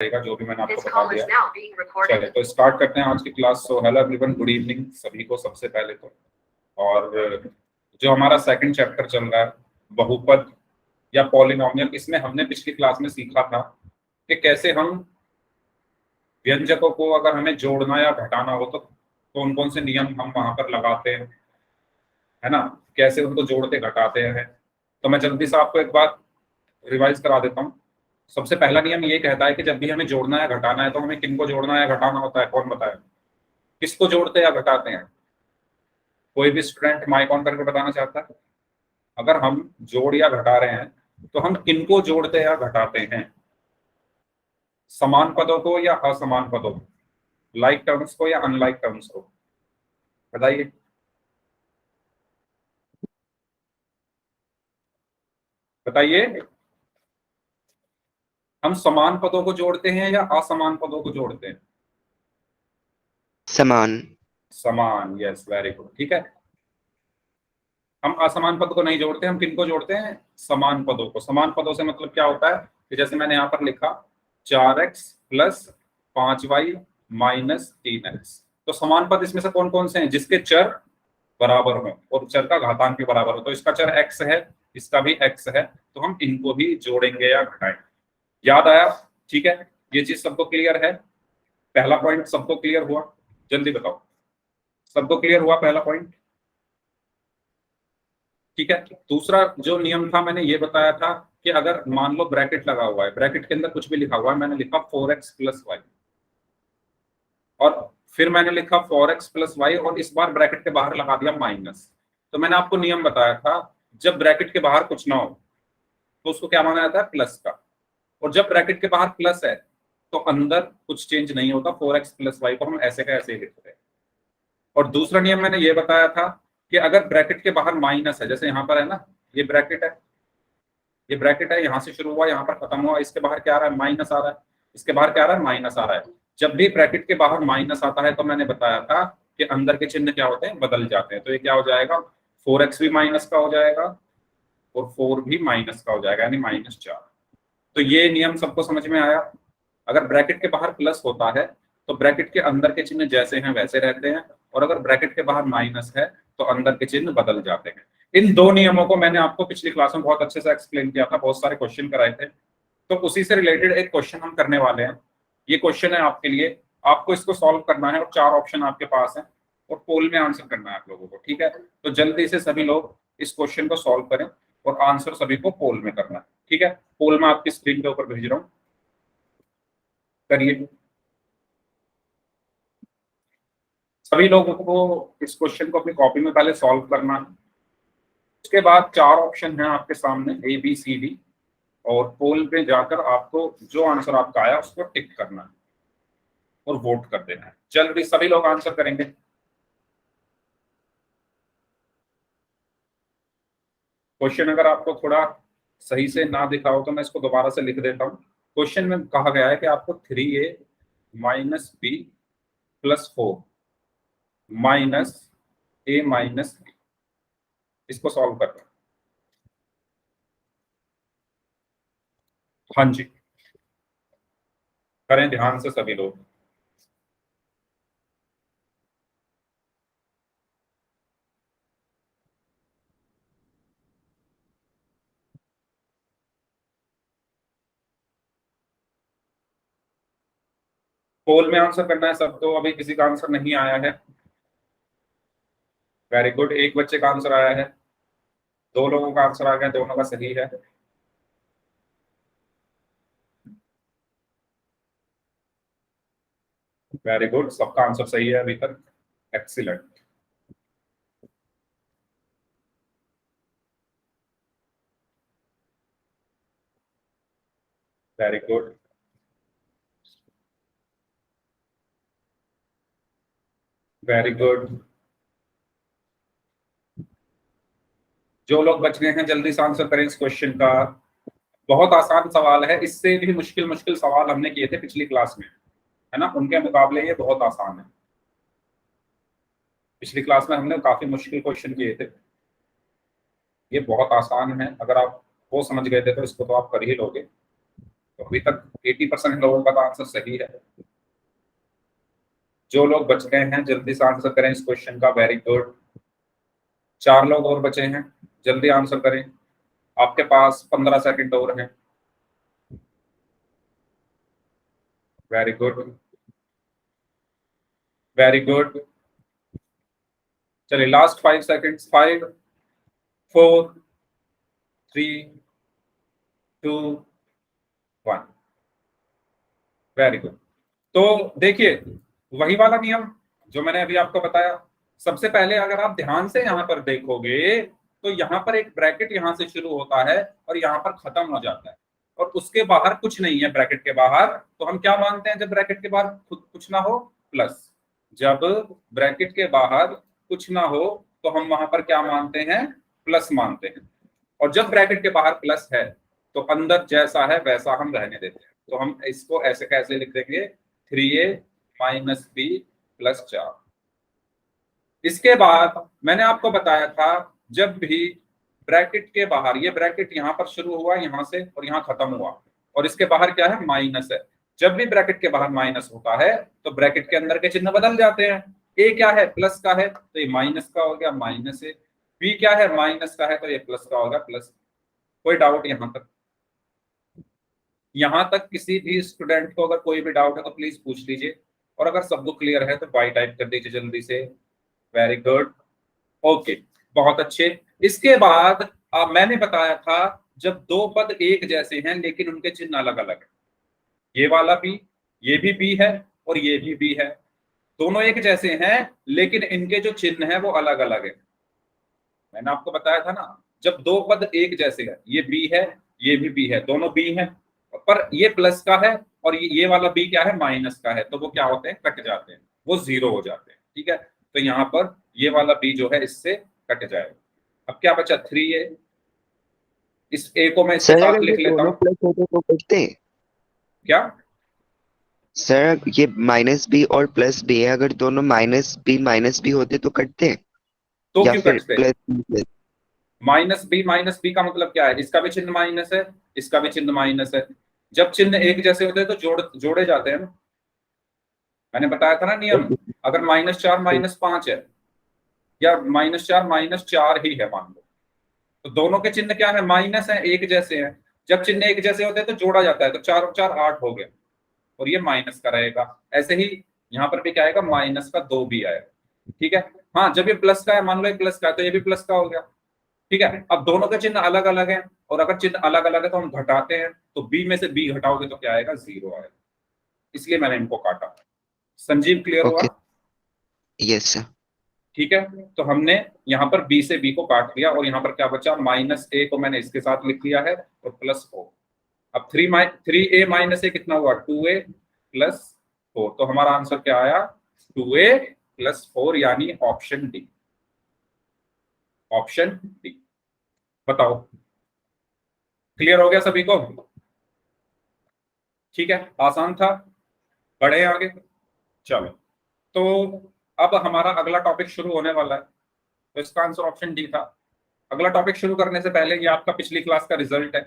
जो भी मैंने आपको बता दिया। चलिए तो स्टार्ट करते हैं आज की class. So hello everyone, good evening सभी को सबसे पहले तो। और जो हमारा सेकंड चैप्टर चल रहा है बहुपद या पॉलिनोमियल, इसमें हमने पिछली क्लास में सीखा था कि कैसे हम व्यंजकों को अगर हमें जोड़ना या घटाना हो तो कौन कौन से नियम हम वहां पर लगाते हैं, है ना, कैसे उनको जोड़ते घटाते हैं। तो मैं जल्दी से आपको एक बार रिवाइज करा देता हूँ। सबसे पहला नियम ये कहता है कि जब भी हमें जोड़ना या घटाना है तो हमें किनको जोड़ना या घटाना होता है, कौन बताए, किसको जोड़ते या घटाते हैं? कोई भी स्टूडेंट माइक ऑन करके बताना चाहता है? अगर हम जोड़ या घटा रहे हैं तो हम किनको जोड़ते या घटाते हैं? समान पदों को या असमान पदों को, लाइक टर्म्स को या अनलाइक टर्म्स को? बताइए। बताइए, हम समान पदों को जोड़ते हैं या असमान पदों को जोड़ते हैं? समान। समान, यस, वेरी गुड, ठीक है। हम असमान पद को नहीं जोड़ते, हम किनको जोड़ते हैं? समान पदों को। समान पदों से मतलब क्या होता है कि जैसे मैंने यहाँ पर लिखा 4x plus 5y minus 3x, तो समान पद इसमें से कौन कौन से हैं? जिसके चर बराबर हो और चर का घातांक भी बराबर हो। तो इसका चर x है, इसका भी x है, तो हम इनको भी जोड़ेंगे या घटाएंगे। याद आया? ठीक है, ये चीज सबको क्लियर है? पहला पॉइंट सबको क्लियर हुआ? जल्दी बताओ, सबको क्लियर हुआ पहला पॉइंट? ठीक है। दूसरा जो नियम था मैंने ये बताया था कि अगर मान लो ब्रैकेट लगा हुआ है, ब्रैकेट के अंदर कुछ भी लिखा हुआ है, मैंने लिखा 4x प्लस वाई और फिर मैंने लिखा 4x प्लस वाई और इस बार ब्रैकेट के बाहर लगा दिया माइनस, तो मैंने आपको नियम बताया था जब ब्रैकेट के बाहर कुछ ना हो तो उसको क्या माना जाता है? प्लस का। और जब ब्रैकेट के बाहर प्लस है तो अंदर कुछ चेंज नहीं होता, 4x प्लस वाई को हम ऐसे का ऐसे ही लिखते हैं। और दूसरा नियम मैंने ये बताया था कि अगर ब्रैकेट के बाहर माइनस है, जैसे यहाँ पर है ना, ये ब्रैकेट है, ये ब्रैकेट है, यहाँ से शुरू हुआ यहाँ पर खत्म हुआ, इसके बाहर क्या आ रहा है? माइनस आ रहा है। इसके बाहर क्या आ रहा है? माइनस आ रहा है। जब भी ब्रैकेट के बाहर माइनस आता है तो मैंने बताया था कि अंदर के चिन्ह क्या होते हैं? बदल जाते हैं। तो ये क्या हो जाएगा? 4x भी माइनस का हो जाएगा और 4 भी माइनस का हो जाएगा, यानी -4। तो ये नियम सबको समझ में आया? अगर ब्रैकेट के बाहर प्लस होता है तो ब्रैकेट के अंदर के चिन्ह जैसे हैं वैसे रहते हैं, और अगर ब्रैकेट के बाहर माइनस है तो अंदर के चिन्ह बदल जाते हैं। इन दो नियमों को मैंने आपको पिछली क्लास में बहुत अच्छे से एक्सप्लेन किया था, बहुत सारे क्वेश्चन कराए थे। तो उसी से रिलेटेड एक क्वेश्चन हम करने वाले हैं। ये क्वेश्चन है आपके लिए, आपको इसको सॉल्व करना है और 4 ऑप्शन आपके पास है और पोल में आंसर करना है आप लोगों को, ठीक है? तो जल्दी से सभी लोग इस क्वेश्चन को सॉल्व करें और आंसर सभी को पोल में करना है, ठीक है? पोल में आपकी स्क्रीन के ऊपर भेज रहा हूँ, करिए। सभी लोगों को इस क्वेश्चन को अपनी कॉपी में पहले सॉल्व करना है। उसके बाद 4 ऑप्शन हैं आपके सामने, A B C D, और पोल पे जाकर आपको जो आंसर आपका आया उसको टिक करना है और वोट कर देना है। जल्दी सभी लोग आंसर करेंगे। क्वेश्चन अगर आपको थोड़ा सही से ना दिखा हो तो मैं इसको दोबारा से लिख देता हूँ। क्वेश्चन में कहा गया है कि आपको 3a minus B plus 4 minus a minus B, इसको सॉल्व करना। हाँ जी, करें ध्यान से सभी लोग। पोल में आंसर करना है सबको, अभी किसी का आंसर नहीं आया है। वेरी गुड, एक बच्चे का आंसर आया है, 2 लोगों का आंसर आ गया, दोनों का सही है। वेरी गुड, सबका आंसर सही है अभी तक, excellent. Very good, very good. जो लोग बच गए हैं जल्दी से आंसर करें इस क्वेश्चन का। बहुत आसान सवाल है, इससे भी मुश्किल मुश्किल सवाल हमने किए थे पिछली क्लास में, है ना, उनके मुकाबले ये बहुत आसान है। पिछली क्लास में हमने काफी मुश्किल क्वेश्चन किए थे, ये बहुत आसान है। अगर आप वो समझ गए थे तो इसको तो आप कर ही लोगे। तो अभी तक 80% लोगों का तो आंसर सही है। जो लोग बच गए हैं जल्दी से आंसर करें इस क्वेश्चन का। Very good. 4 लोग और बचे हैं, जल्दी आंसर करें, आपके पास 15 सेकंड और हैं। Very good, very good. चलिए लास्ट 5 सेकंड्स। 5 4 3 2 1। Very good. तो देखिए वही वाला नियम जो मैंने अभी आपको बताया। सबसे पहले अगर आप ध्यान से यहां पर देखोगे तो यहां पर एक ब्रैकेट यहां से शुरू होता है और यहां पर खत्म हो जाता है, और उसके बाहर कुछ नहीं है ब्रैकेट के बाहर। तो हम क्या मानते हैं जब ब्रैकेट के बाहर कुछ ना हो? प्लस। जब ब्रैकेट के बाहर कुछ ना हो तो हम वहां पर क्या मानते हैं? प्लस मानते हैं। और जब ब्रैकेट के बाहर प्लस है तो अंदर जैसा है वैसा हम रहने देते हैं। तो हम इसको ऐसे कैसे लिख देंगे? 3a minus B plus 4। इसके बाद मैंने आपको बताया था जब भी ब्रैकेट के बाहर, ये ब्रैकेट यहां पर शुरू हुआ यहां से और यहां खत्म हुआ, और इसके बाहर क्या है? माइनस है। जब भी ब्रैकेट के बाहर माइनस होता है तो ब्रैकेट के अंदर के चिन्ह बदल जाते हैं। ए क्या है? प्लस का है तो ये माइनस का हो गया, माइनस है। बी क्या है? माइनस का है तो ये प्लस का होगा, प्लस। कोई डाउट यहां तक? यहां तक किसी भी स्टूडेंट को अगर कोई भी डाउट है तो प्लीज पूछ लीजिए, और अगर सबको क्लियर है तो बाई टाइप कर दीजिए जल्दी से। वेरी गुड, ओके, बहुत अच्छे। इसके बाद मैंने बताया था जब दो पद एक जैसे हैं लेकिन उनके चिन्ह अलग अलग है, ये वाला भी, ये भी बी है और ये भी बी है, दोनों एक जैसे हैं लेकिन इनके जो चिन्ह है वो अलग अलग है। मैंने आपको बताया था ना, जब दो पद एक जैसे हैं, ये बी है ये भी बी है, दोनों बी हैं, पर ये प्लस का है और ये वाला बी क्या है? माइनस का है, तो वो क्या होते हैं? कट जाते हैं, वो जीरो हो जाते हैं। ठीक है, तो यहाँ पर ये वाला बी जो है इससे कट जाएगा। अब क्या बचा? 3a। इस ए को मैं इसके सर साथ अगर ये लिख लेता दोनों हूँ। प्लस होते तो कटते हैं? क्या? सर ये माइनस बी और प्लस बी है, अगर दोनों माइनस बी होते तो कटते हैं? तो या क्यों फिर कटते? Plus B plus? Minus B का मतलब क्या है? इसका भी चिन्ह माइनस है, इसका भी चिन्ह माइनस है। जब चिन्ह एक जैसे होते हैं तो जोड़े जाते हैं ना। मैंने बताया था ना नियम। अगर -4 -5 है, या -4 -4 ही है मान लो, तो दोनों के चिन्ह क्या है? माइनस है, एक जैसे हैं। जब चिन्ह एक जैसे होते हैं तो जोड़ा जाता है, तो 4 और 4 8 हो गया, और ये माइनस का रहेगा। ऐसे ही यहाँ पर भी क्या आएगा? -2 भी आएगा। ठीक है। हाँ, जब ये प्लस का है, मान लो ये प्लस का है तो ये भी प्लस का हो गया। ठीक है, अब दोनों के चिन्ह अलग अलग हैं, और अगर चिन्ह अलग अलग है तो हम घटाते हैं, तो बी में से बी घटाओगे तो क्या आएगा? 0 आएगा। इसलिए मैंने इनको काटा। संजीव, क्लियर हुआ? Okay, yes sir. ठीक है, तो हमने यहाँ पर बी से बी को काट लिया, और यहाँ पर क्या बचा? -a को मैंने इसके साथ लिख लिया है और +4। अब 3a -a कितना हुआ? 2a + 4। तो हमारा आंसर क्या आया? 2a + 4, यानी ऑप्शन डी। Option D. बताओ, क्लियर हो गया सभी को? ठीक है, आसान था। बढ़े आगे, चलो। तो अब हमारा अगला टॉपिक शुरू होने वाला है, तो इसका आंसर ऑप्शन डी था। अगला टॉपिक शुरू करने से पहले ये आपका पिछली क्लास का रिजल्ट है।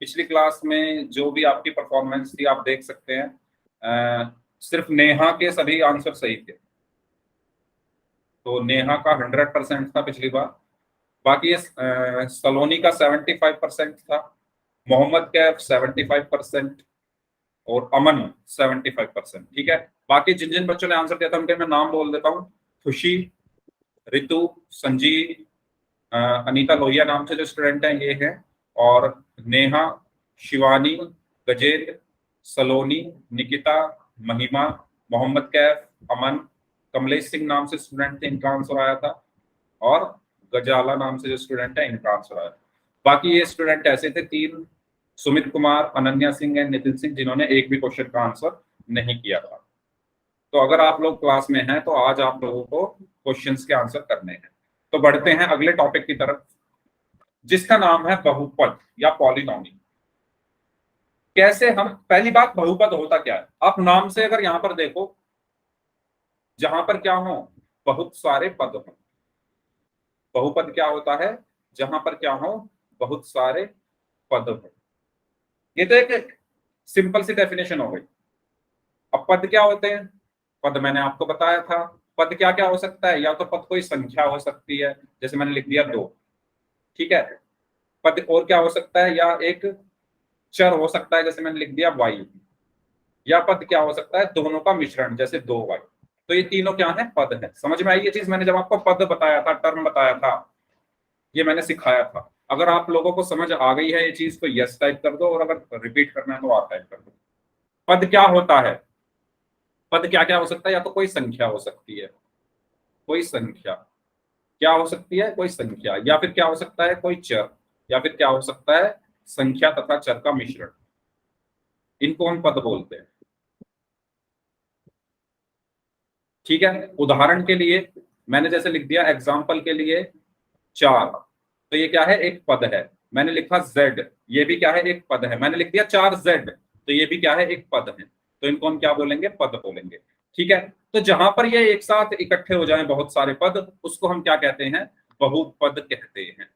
पिछली क्लास में जो भी आपकी परफॉर्मेंस थी आप देख सकते हैं। सिर्फ नेहा के सभी आंसर सही थे, तो नेहा का 100% था पिछली बार। बाकी ये सलोनी का 75% था, मोहम्मद कैफ 75%, और अमन 75%। ठीक है, बाकी जिन जिन बच्चों ने आंसर दिया था उनके मैं नाम बोल देता हूँ। खुशी, रितु, संजीव, अनीता लोहिया नाम से जो स्टूडेंट हैं ये हैं, और नेहा, शिवानी, गजेंद्र, सलोनी, निकिता, महिमा, मोहम्मद कैफ, अमन, कमलेश सिंह नाम से स्टूडेंट थे, इनका आंसर आया था, और गजाला नाम से जो स्टूडेंट है इनका आंसर आया था। बाकी ये स्टूडेंट ऐसे थे 3, सुमित कुमार, अनन्या सिंह एंड नितिन सिंह, जिन्होंने एक भी क्वेश्चन का आंसर नहीं किया था। तो अगर आप लोग क्लास में हैं तो आज आप लोगों को क्वेश्चंस के आंसर करने हैं। तो बढ़ते हैं अगले टॉपिक की तरफ, जिसका नाम है बहुपद या पॉलिनोमियल। कैसे हम, पहली बात, बहुपद होता क्या है? आप नाम से अगर यहां पर देखो, जहां पर क्या हो? बहुत सारे पद हो। बहुपद क्या होता है? जहां पर क्या हो? बहुत सारे पद हो। ये तो एक सिंपल सी डेफिनेशन हो गई। अब पद क्या होते हैं? पद मैंने आपको बताया था। पद क्या क्या हो सकता है? या तो पद कोई संख्या हो सकती है, जैसे मैंने लिख दिया 2, ठीक है। पद और क्या हो सकता है? या एक चर हो सकता है, जैसे मैंने लिख दिया y। या पद क्या हो सकता है? दोनों का मिश्रण, जैसे 2y। तो ये तीनों क्या है? पद है। समझ में आई ये चीज? मैंने जब आपको पद बताया था, टर्म बताया था, ये मैंने सिखाया था। अगर आप लोगों को समझ आ गई है ये चीज तो यस टाइप कर दो, और अगर रिपीट करना है तो आप टाइप कर दो। पद क्या होता है? पद क्या क्या हो सकता है? या तो कोई संख्या हो सकती है, कोई संख्या क्या हो सकती है? कोई संख्या। या फिर क्या हो सकता है? कोई चर। या फिर क्या हो सकता है? संख्या तथा चर का मिश्रण। इनको हम पद बोलते हैं, ठीक है। उदाहरण के लिए मैंने जैसे लिख दिया, एग्जाम्पल के लिए 4, तो ये क्या है? एक पद है। मैंने लिखा z, ये भी क्या है? एक पद है। मैंने लिख दिया 4z, तो ये भी क्या है? एक पद है। तो इनको हम क्या बोलेंगे? पद बोलेंगे, ठीक है। तो जहां पर ये एक साथ इकट्ठे हो जाएं बहुत सारे पद, उसको हम क्या कहते हैं? बहुपद कहते हैं।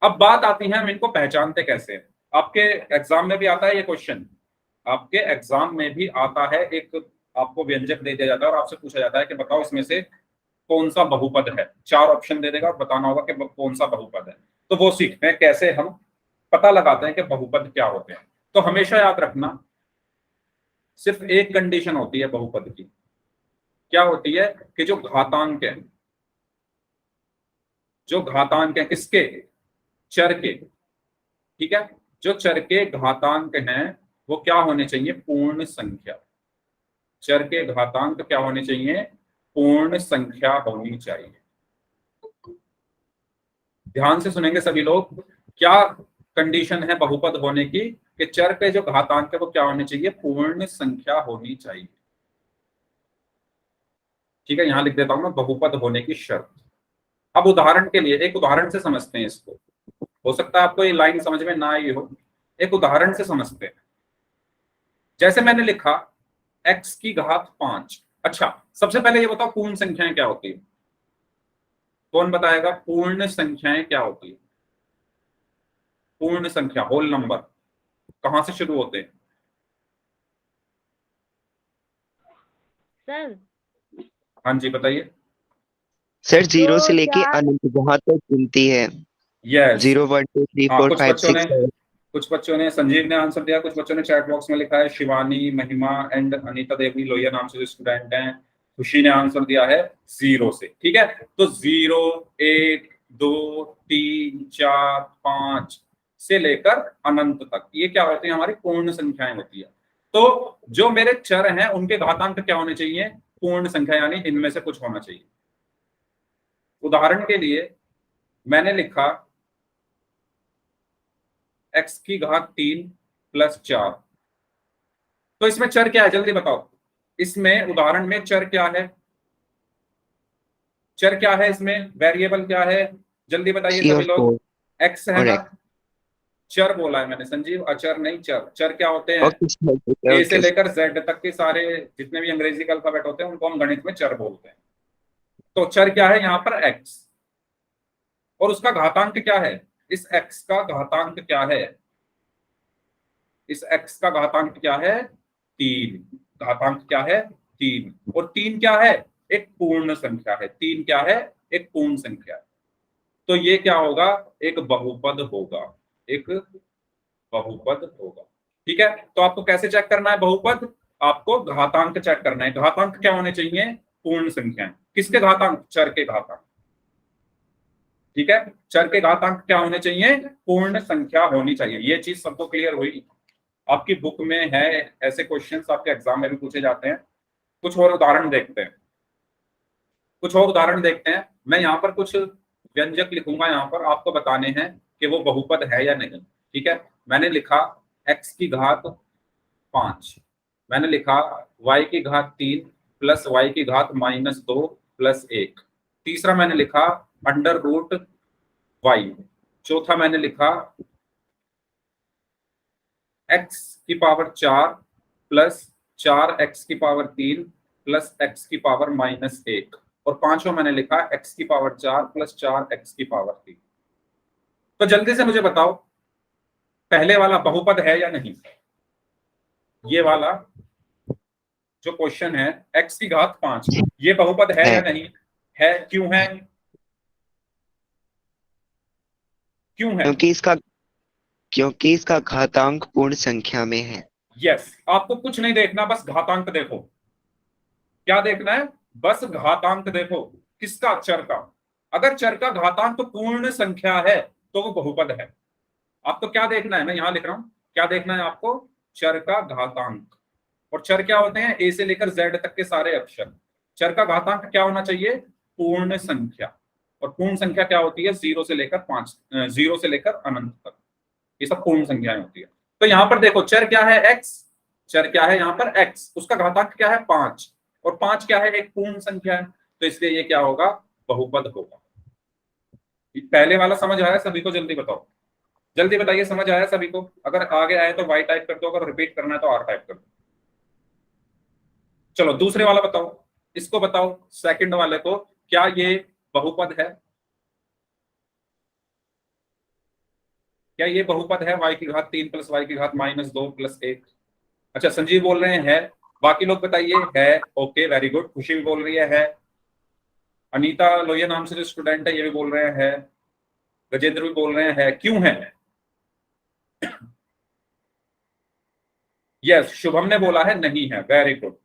अब बात आती है हम इनको पहचानते कैसे हैं। आपके एग्जाम में भी आता है ये क्वेश्चन, आपके एग्जाम में भी आता है। एक आपको व्यंजक दे दिया जाता है और आपसे पूछा जाता है कि बताओ इसमें से कौन सा बहुपद है। 4 ऑप्शन दे देगा और बताना होगा कि कौन सा बहुपद है। तो वो सीखते हैं कैसे हम पता लगाते हैं कि बहुपद क्या होते हैं। तो हमेशा याद रखना, सिर्फ एक कंडीशन होती है बहुपद की। क्या होती है? कि जो घातांक है, जो घातांक है किसके? चर के, ठीक है। जो चर के घातांक हैं वो क्या होने चाहिए? पूर्ण संख्या। चर के घातांक क्या होने चाहिए? पूर्ण संख्या होनी चाहिए। ध्यान से सुनेंगे सभी लोग। क्या कंडीशन है बहुपद होने की? कि चर के जो घातांक है वो क्या होने चाहिए? पूर्ण संख्या होनी चाहिए, ठीक है। यहां लिख देता हूं मैं, बहुपद होने की शर्त। अब उदाहरण के लिए एक उदाहरण से समझते हैं इसको। हो सकता है आपको ये लाइन समझ में ना आई हो, एक उदाहरण से समझते हैं। जैसे मैंने लिखा x की घात 5। अच्छा, सबसे पहले ये बताओ पूर्ण संख्याएं क्या होती है? कौन बताएगा पूर्ण संख्याएं क्या होती है? पूर्ण संख्या, होल नंबर, कहां से शुरू होते हैं? सर हाँ जी बताइए। सर जीरो से दो लेके चार अनंत जहाँ तक गिनती है, यस। 0 1 2 3 हाँ, 4 5 6 7। कुछ बच्चों ने, संजीव ने आंसर दिया, कुछ बच्चों ने चैट बॉक्स में लिखा है, शिवानी, महिमा एंड अनीता देवी लोहिया नाम से जो स्टूडेंट हैं। खुशी ने आंसर दिया है 0 से, ठीक है। तो 0 1 2 3 4 5 से लेकर अनंत तक, ये क्या होती है? हमारी पूर्ण संख्याएं होती है। तो जो मेरे चर हैं उनके घातांक क्या होने चाहिए? पूर्ण संख्या, यानी इनमें से कुछ होना चाहिए। उदाहरण के लिए मैंने लिखा x की घात 3 प्लस 4। तो इसमें चर क्या है? जल्दी बताओ। इसमें उदाहरण में चर क्या है? चर क्या है इसमें? वेरिएबल क्या है? जल्दी बताइए 3 सभी और लोग। 4 x है और ना? x। चर बोला है मैंने संजीव, अचर नहीं चर। चर क्या होते हैं? ओके सर, ए से ओके। लेकर जेड तक के सारे जितने भी अंग्रेजी का अल्फाबेट होते हैं उनको हम गणित में चर बोलते हैं। तो चर क्या है यहाँ पर? x। और उसका घातांक क्या है? इस x का घातांक क्या है? इस x का घातांक क्या है? 3। घातांक क्या है? 3। और 3 क्या है? एक पूर्ण संख्या है। 3 क्या है? एक पूर्ण संख्या है। तो ये क्या होगा? एक बहुपद होगा, एक बहुपद होगा, ठीक है। तो आपको कैसे चेक करना है बहुपद? आपको घातांक चेक करना है। घातांक क्या होने चाहिए? पूर्ण संख्या। किसके घातांक? चर के घातांक, ठीक है। चर के घातांक क्या होने चाहिए? पूर्ण संख्या होनी चाहिए। ये चीज सबको क्लियर हुई? आपकी बुक में है, ऐसे क्वेश्चंस आपके एग्जाम में भी पूछे जाते हैं। कुछ और उदाहरण देखते हैं, कुछ और उदाहरण देखते हैं। मैं यहाँ पर कुछ व्यंजक लिखूंगा, यहाँ पर आपको बताने हैं कि वो बहुपद है या नहीं, ठीक है। मैंने लिखा x की घात 5, मैंने लिखा y की घात 3 प्लस y की घात -2 प्लस 1। तीसरा मैंने लिखा अंडर रूट y। चौथा मैंने लिखा x की पावर 4 प्लस 4x की पावर 3 प्लस x की पावर -1। और पांचवा मैंने लिखा x की पावर 4 प्लस 4x की पावर 3। तो जल्दी से मुझे बताओ पहले वाला बहुपद है या नहीं? ये वाला जो क्वेश्चन है x की घात 5, ये बहुपद है या नहीं है? क्यों है? क्यों है? क्योंकि इसका घातांक पूर्ण संख्या में है। यस, आपको कुछ नहीं देखना, बस घातांक देखो। क्या देखना है? बस घातांक देखो। किसका? चर का। अगर चर का घातांक पूर्ण संख्या है तो वो बहुपद है। आपको क्या देखना है? मैं यहां लिख रहा हूं, क्या देखना है आपको? चर का घातांक। और चर क्या होते हैं? ए से लेकर जेड तक के सारे अक्षर। चर का घातांक क्या होना चाहिए? पूर्ण संख्या। और पूर्ण संख्या क्या होती है? 0 से लेकर 5, 0 से लेकर अनंत तक, ये सब पूर्ण संख्याएं होती है। तो यहां पर देखो, चर क्या है? x। चर क्या है यहां पर? x। उसका घातांक क्या है? 5। और 5 क्या है? एक पूर्ण संख्या है, तो इसलिए ये क्या होगा? बहुपद होगा। पहले वाला समझ आया सभी को? जल्दी बताओ, जल्दी बताइए, समझ आया सभी को? अगर आगे आए तो वाई टाइप कर दो, अगर रिपीट करना है तो आर टाइप कर दो। चलो दूसरे वाला बताओ, इसको बताओ, सेकंड वाले को, क्या ये बहुपद है? क्या ये बहुपद है? y की घात 3 प्लस y की घात -2 प्लस 1। अच्छा, संजीव बोल रहे हैं है। बाकी लोग बताइए है। Okay, very good. खुशी भी बोल रही है। अनीता लोहिया नाम से जो स्टूडेंट है ये भी बोल रहे हैं है। गजेंद्र भी बोल रहे हैं है। क्यों है? यस, शुभम ने बोला है नहीं है। Very good.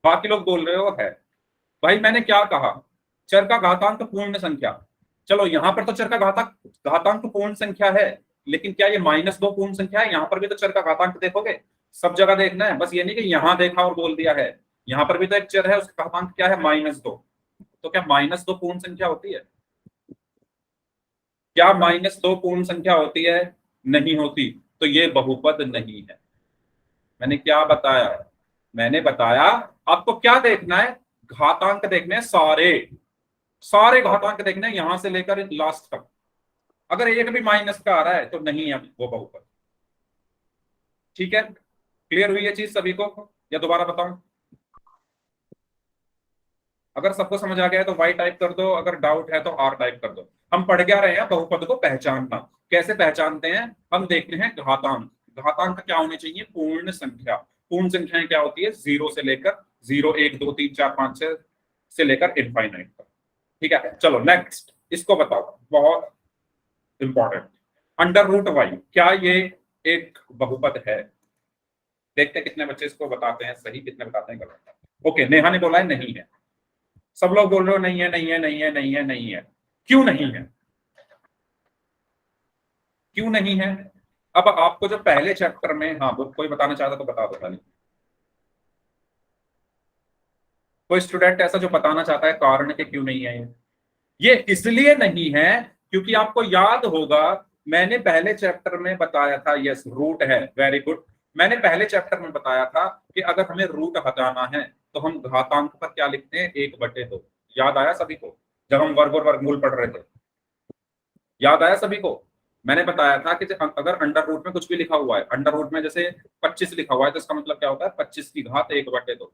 बाकी लोग बोल रहे हो है। भाई मैंने क्या कहा? चर का घातांक पूर्ण संख्या। चलो यहां पर तो चर का घातांक पूर्ण संख्या है, लेकिन क्या ये -2 पूर्ण संख्या है? यहां पर भी तो चर का घातांक देखोगे, सब जगह देखना है, बस ये नहीं कि यहां देखा और बोल दिया है। यहां पर भी तो एक चर है, उसका घातांक क्या है? -2। तो क्या -2 पूर्ण संख्या होती है? क्या -2 पूर्ण संख्या होती है? नहीं होती। तो ये बहुपद नहीं है। मैंने क्या बताया? मैंने बताया आपको क्या देखना है? घातांक देखने हैं, सारे सारे घातांक देखने हैं, यहां से लेकर लास्ट तक। अगर एक भी माइनस का आ रहा है तो नहीं है वो बहुपद। ठीक है, क्लियर हुई ये चीज सभी को, या दोबारा बताऊं? अगर सबको समझ आ गया है तो वाई टाइप कर दो, अगर डाउट है तो आर टाइप कर दो। हम पढ़ क्या रहे हैं? बहुपद को पहचानना। कैसे पहचानते हैं? हम देखते हैं घातांक। घातांक क्या होने चाहिए? पूर्ण संख्या। पूर्ण संख्याएं क्या होती है? 0 से लेकर 0, 1, 2, 3, 4, 5, 6 से लेकर इनफाइनाइट तक। ठीक है, चलो नेक्स्ट इसको बताओ, बहुत इंपॉर्टेंट। अंडर रूट वाई, क्या ये एक बहुपद है? देखते हैं कितने बच्चे इसको बताते हैं सही, कितने बताते हैं गलत। ओके, नेहा ने बोला है नहीं है। सब लोग बोल रहे हो नहीं है, नहीं है, नहीं है, नहीं है, नहीं है। क्यों नहीं है? क्यों नहीं है? अब आपको जो पहले चैप्टर में, हाँ वो कोई बताना चाहता तो बता दो पहले। कोई स्टूडेंट ऐसा जो बताना चाहता है कारण कि क्यों नहीं है ये इसलिए नहीं है क्योंकि आपको याद होगा, मैंने पहले चैप्टर में बताया था, यस रूट है, वेरी गुड। मैंने पहले चैप्टर में बताया था कि अगर हमें रूट हटाना है तो हम घातांक पर क्या लिखते हैं? 1/2। याद आया सभी को जब हम वर्ग और वर्गमूल पढ़ रहे थे? याद आया सभी को? मैंने बताया था कि अगर अंडर रूट में कुछ भी लिखा हुआ है, अंडर रूट में जैसे 25 लिखा हुआ है तो इसका मतलब क्या होता है? 25 की घात 1/2।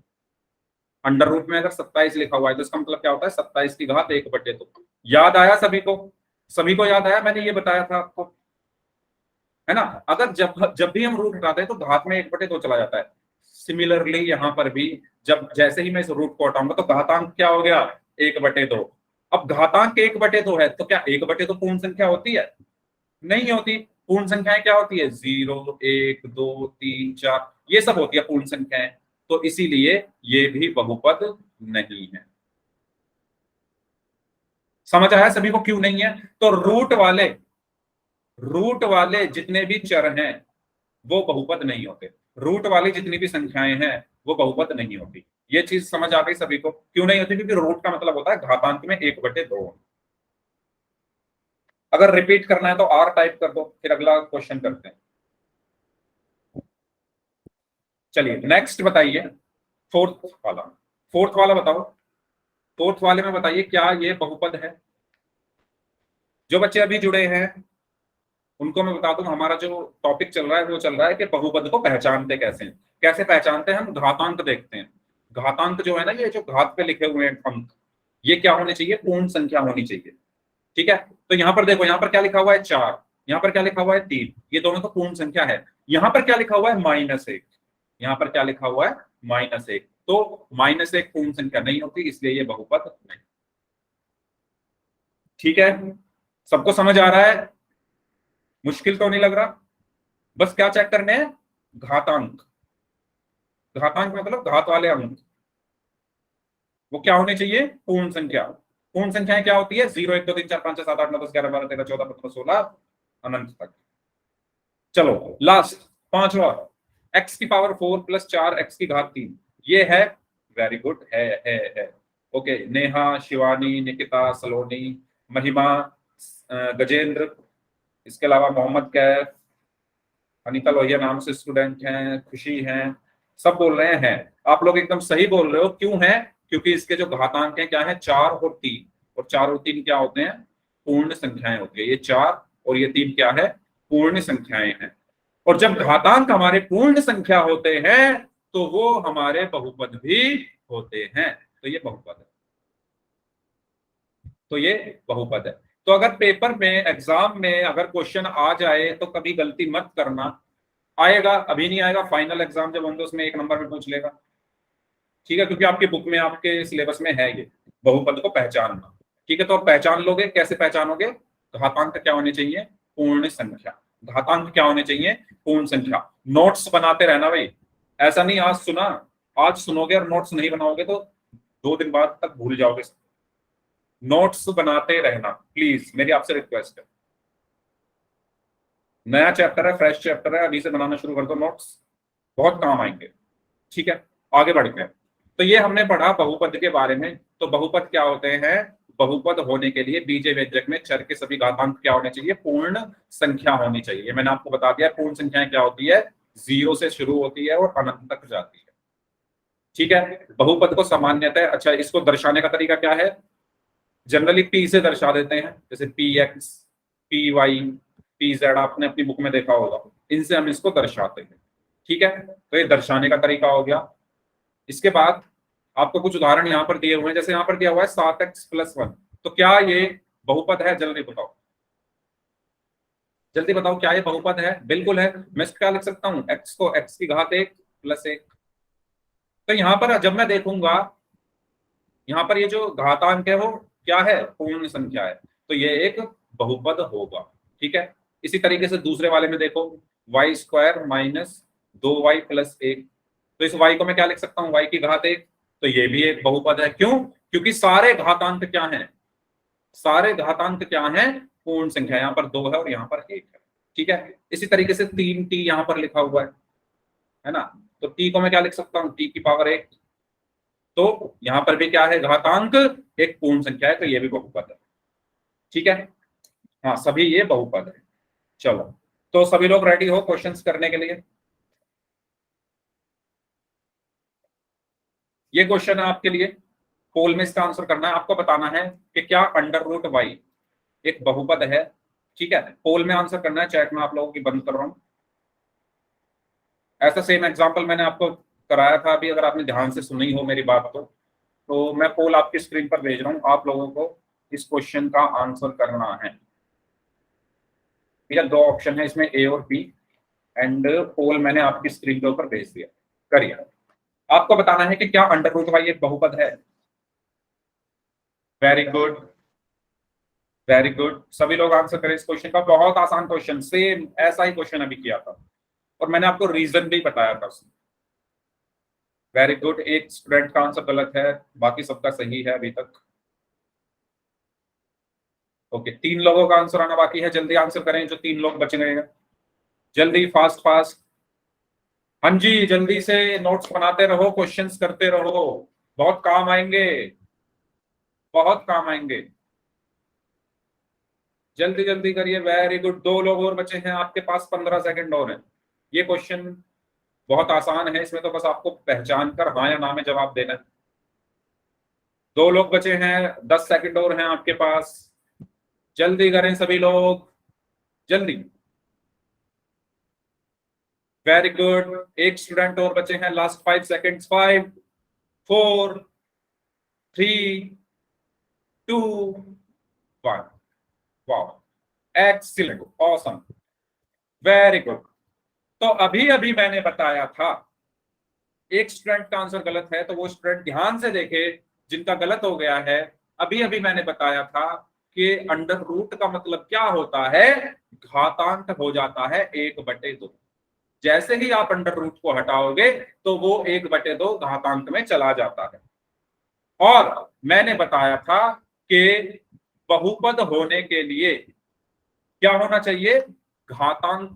अंडर रूट में अगर 27 लिखा हुआ है तो इसका मतलब क्या होता है? 27 की घात 1/2। याद आया सभी को? सभी को याद आया? मैंने ये बताया था आपको, है ना? अगर जब जब भी हम रूट हटाते हैं तो घात में 1/2 चला जाता है। सिमिलरली यहां पर भी जब जैसे ही मैं इस रूट को हटाऊंगा तो घातांक क्या हो गया? 1/2। अब घातांक 1/2 है तो क्या 1/2 पूर्ण संख्या होती है? नहीं होती। पूर्ण संख्याएं क्या होती है? 0, 1, 2, 3, 4, ये सब होती है पूर्ण संख्याएं। तो इसीलिए ये भी बहुपद नहीं है। समझ आया सभी को क्यों नहीं है? तो रूट वाले जितने भी चर हैं वो बहुपद नहीं होते। रूट वाली जितनी भी संख्याएं हैं वो बहुपद नहीं होती। ये चीज समझ आ गई सभी को? क्यों नहीं होती? क्योंकि रूट का मतलब होता है घातांक में 1/2। अगर रिपीट करना है तो आर टाइप कर दो, फिर अगला क्वेश्चन करते हैं। चलिए नेक्स्ट बताइए, फोर्थ वाला। फोर्थ वाला बताओ, फोर्थ वाले में बताइए क्या ये बहुपद है? जो बच्चे अभी जुड़े हैं उनको मैं बता दूं, हमारा जो टॉपिक चल रहा है वो चल रहा है कि बहुपद को पहचानते कैसे हैं। कैसे पहचानते हैं? हम घातांक देखते हैं। घातांक जो है ना, ये जो घात पे लिखे हुए हैं अंक, ये क्या होने चाहिए? पूर्ण संख्या होनी चाहिए। ठीक है, तो यहां पर देखो, यहां पर क्या लिखा हुआ है? 4, यहां पर क्या लिखा हुआ है? 3, ये दोनों तो पूर्ण संख्या है। यहां पर क्या लिखा हुआ है -1, यहां पर क्या लिखा हुआ है -1, तो -1 पूर्ण संख्या नहीं होती, इसलिए ये बहुपद नहीं। ठीक है, सबको समझ आ रहा है? मुश्किल तो नहीं लग रहा? बस क्या चेक करने हैं, घातांक। घातांक मतलब घात वाले अंक, वो क्या होने चाहिए, पूर्ण संख्या। पूर्ण संख्याएं क्या होती है, 0 1 2 3 4 5 6 7 8 9 10 11 12 13 14 15 16 अनंत तक। चलो लास्ट पांचवा, x की पावर 4 प्लस 4 x की घात 3, ये है, वेरी गुड, है। ओके, नेहा, शिवानी, निकिता, सलोनी, महिमा, गजेंद्र, इसके अलावा मोहम्मद कैफ, अनिता लोहिया नाम से स्टूडेंट हैं, खुशी हैं, सब बोल रहे हैं। आप लोग एकदम सही बोल रहे हो, क्यों है, क्योंकि इसके जो घातांक हैं क्या है, 4 और 3, और 4 और 3 क्या होते हैं, पूर्ण संख्याएं होती है। ये 4 और ये 3 क्या है, पूर्ण संख्याएं हैं। और जब घातांक हमारे पूर्ण संख्या होते हैं तो वो हमारे बहुपद भी होते हैं, तो ये बहुपद है, तो ये बहुपद है। तो अगर पेपर में, एग्जाम में अगर क्वेश्चन आ जाए तो कभी गलती मत करना, आएगा, अभी नहीं आएगा, फाइनल एग्जाम जब होंगे उसमें 1 नंबर में पूछ लेगा। ठीक है, क्योंकि आपकी बुक में, आपके सिलेबस में है ये बहुपद को पहचानना। ठीक है, तो आप पहचान लोगे, कैसे पहचानोगे, घातांक क्या होने चाहिए, पूर्ण संख्या। घातांक क्या होने चाहिए, पूर्ण संख्या। नोट्स बनाते रहना भाई, ऐसा नहीं आज सुना, आज सुनोगे और नोट्स नहीं बनाओगे तो 2 दिन बाद तक भूल जाओगे। नोट्स बनाते रहना प्लीज, मेरी आपसे रिक्वेस्ट है। नया चैप्टर है, फ्रेश चैप्टर है, अभी से बनाना शुरू कर दो नोट्स, बहुत काम आएंगे। ठीक है, आगे बढ़ते हैं। तो ये हमने पढ़ा बहुपद के बारे में। तो बहुपद क्या होते हैं, बहुपद होने के लिए बीजे व्यंजक में चर के सभी घातांक क्या होने चाहिए, पूर्ण संख्या होनी चाहिए। मैंने आपको बता दिया पूर्ण संख्या क्या होती है, 0 से शुरू होती है और अनंत तक जाती है। ठीक है, बहुपद को सामान्यतः, अच्छा इसको दर्शाने का तरीका क्या है, जनरली पी से दर्शा देते हैं, जैसे P X, P Y, P Z, आपने अपनी बुक में देखा होगा, इनसे हम इसको दर्शाते हैं। ठीक है, तो ये दर्शाने का तरीका हो गया। इसके बाद आपको कुछ उदाहरण यहाँ पर दिए हुए हैं, जैसे यहाँ पर दिया हुआ है 7x+1, तो क्या ये बहुपद है, जल्दी बताओ, जल्दी बताओ, क्या ये बहुपद है, बिल्कुल है। मैं इसको क्या लिख सकता हूँ, x को x की घात 1 + 1। तो यहाँ पर जब मैं देखूंगा, यहाँ पर ये जो घातांक है वो क्या है, पूर्ण संख्या है, तो ये एक बहुपद होगा। ठीक है, इसी तरीके से दूसरे वाले में देखो, y² - 2y + 1, तो इस y को मैं क्या लिख सकता हूँ, y की घात 1, तो ये भी एक बहुपद है। क्यों, क्योंकि सारे घातांक क्या हैं, सारे घातांक क्या हैं, पूर्ण संख्या। यहाँ पर 2 है और यहाँ पर 1 है। ठीक है, इसी तरीके से 3t यहाँ पर लिखा हुआ है ना, तो t को मैं क्या लिख सकता हूँ, t की पावर 1, तो यहां पर भी क्या है, घातांक एक पूर्ण संख्या है, तो ये भी बहुपद है। ठीक है, हाँ सभी ये बहुपद है। चलो, तो सभी लोग रेडी हो क्वेश्चंस करने के लिए। ये क्वेश्चन है आपके लिए, पोल में इसका आंसर करना है, आपको बताना है कि क्या √y एक बहुपद है। ठीक है, पोल में आंसर करना है, चैट में आप लोगों की बंद कर रहा हूं। ऐसा सेम एग्जांपल मैंने आपको कराया था अभी, अगर आपने ध्यान से सुनी हो मेरी बात तो मैं पोल आपकी स्क्रीन पर भेज रहा हूं, आप लोगों को इस क्वेश्चन का आंसर करना है। भैया 2 ऑप्शन है इसमें, ए और बी, एंड पोल मैंने आपकी स्क्रीन के ऊपर भेज दिया, करिए। आपको बताना है कि क्या √y एक बहुपद है। वेरी गुड, वेरी गुड, सभी लोग आंसर करें इस क्वेश्चन का। बहुत आसान क्वेश्चन, सेम ऐसा ही क्वेश्चन अभी किया था और मैंने आपको रीजन भी बताया था उसमें। वेरी गुड, एक स्टूडेंट का आंसर गलत है, बाकी सबका सही है अभी तक। ओके, 3 लोगों का आंसर आना बाकी है, जल्दी आंसर करें जो 3 लोग बचे गए हैं, जल्दी, फास्ट फास्ट। हाँ जी, जल्दी से नोट्स बनाते रहो, क्वेश्चंस करते रहो, बहुत काम आएंगे, बहुत काम आएंगे। जल्दी जल्दी करिए, वेरी गुड, 2 लोग और बचे हैं, आपके पास 15 सेकंड और हैं। ये क्वेश्चन बहुत आसान है, इसमें तो बस आपको पहचान कर हाँ या ना में जवाब देना है। 2 लोग बचे हैं, 10 सेकंड और हैं आपके पास, जल्दी करें सभी लोग, जल्दी। वेरी गुड, एक स्टूडेंट और बचे हैं, last 5 seconds, 5 4 3 2 1। Wow, excellent, awesome, very good. तो अभी अभी मैंने बताया था, एक स्टूडेंट का आंसर गलत है तो वो स्टूडेंट ध्यान से देखे जिनका गलत हो गया है। अभी अभी मैंने बताया था कि अंडर रूट का मतलब क्या होता है, घातांक हो जाता है 1/2। जैसे ही आप अंडर रूट को हटाओगे तो वो 1/2 घातांक में चला जाता है। और मैंने बताया था कि बहुपद होने के लिए क्या होना चाहिए, घातांक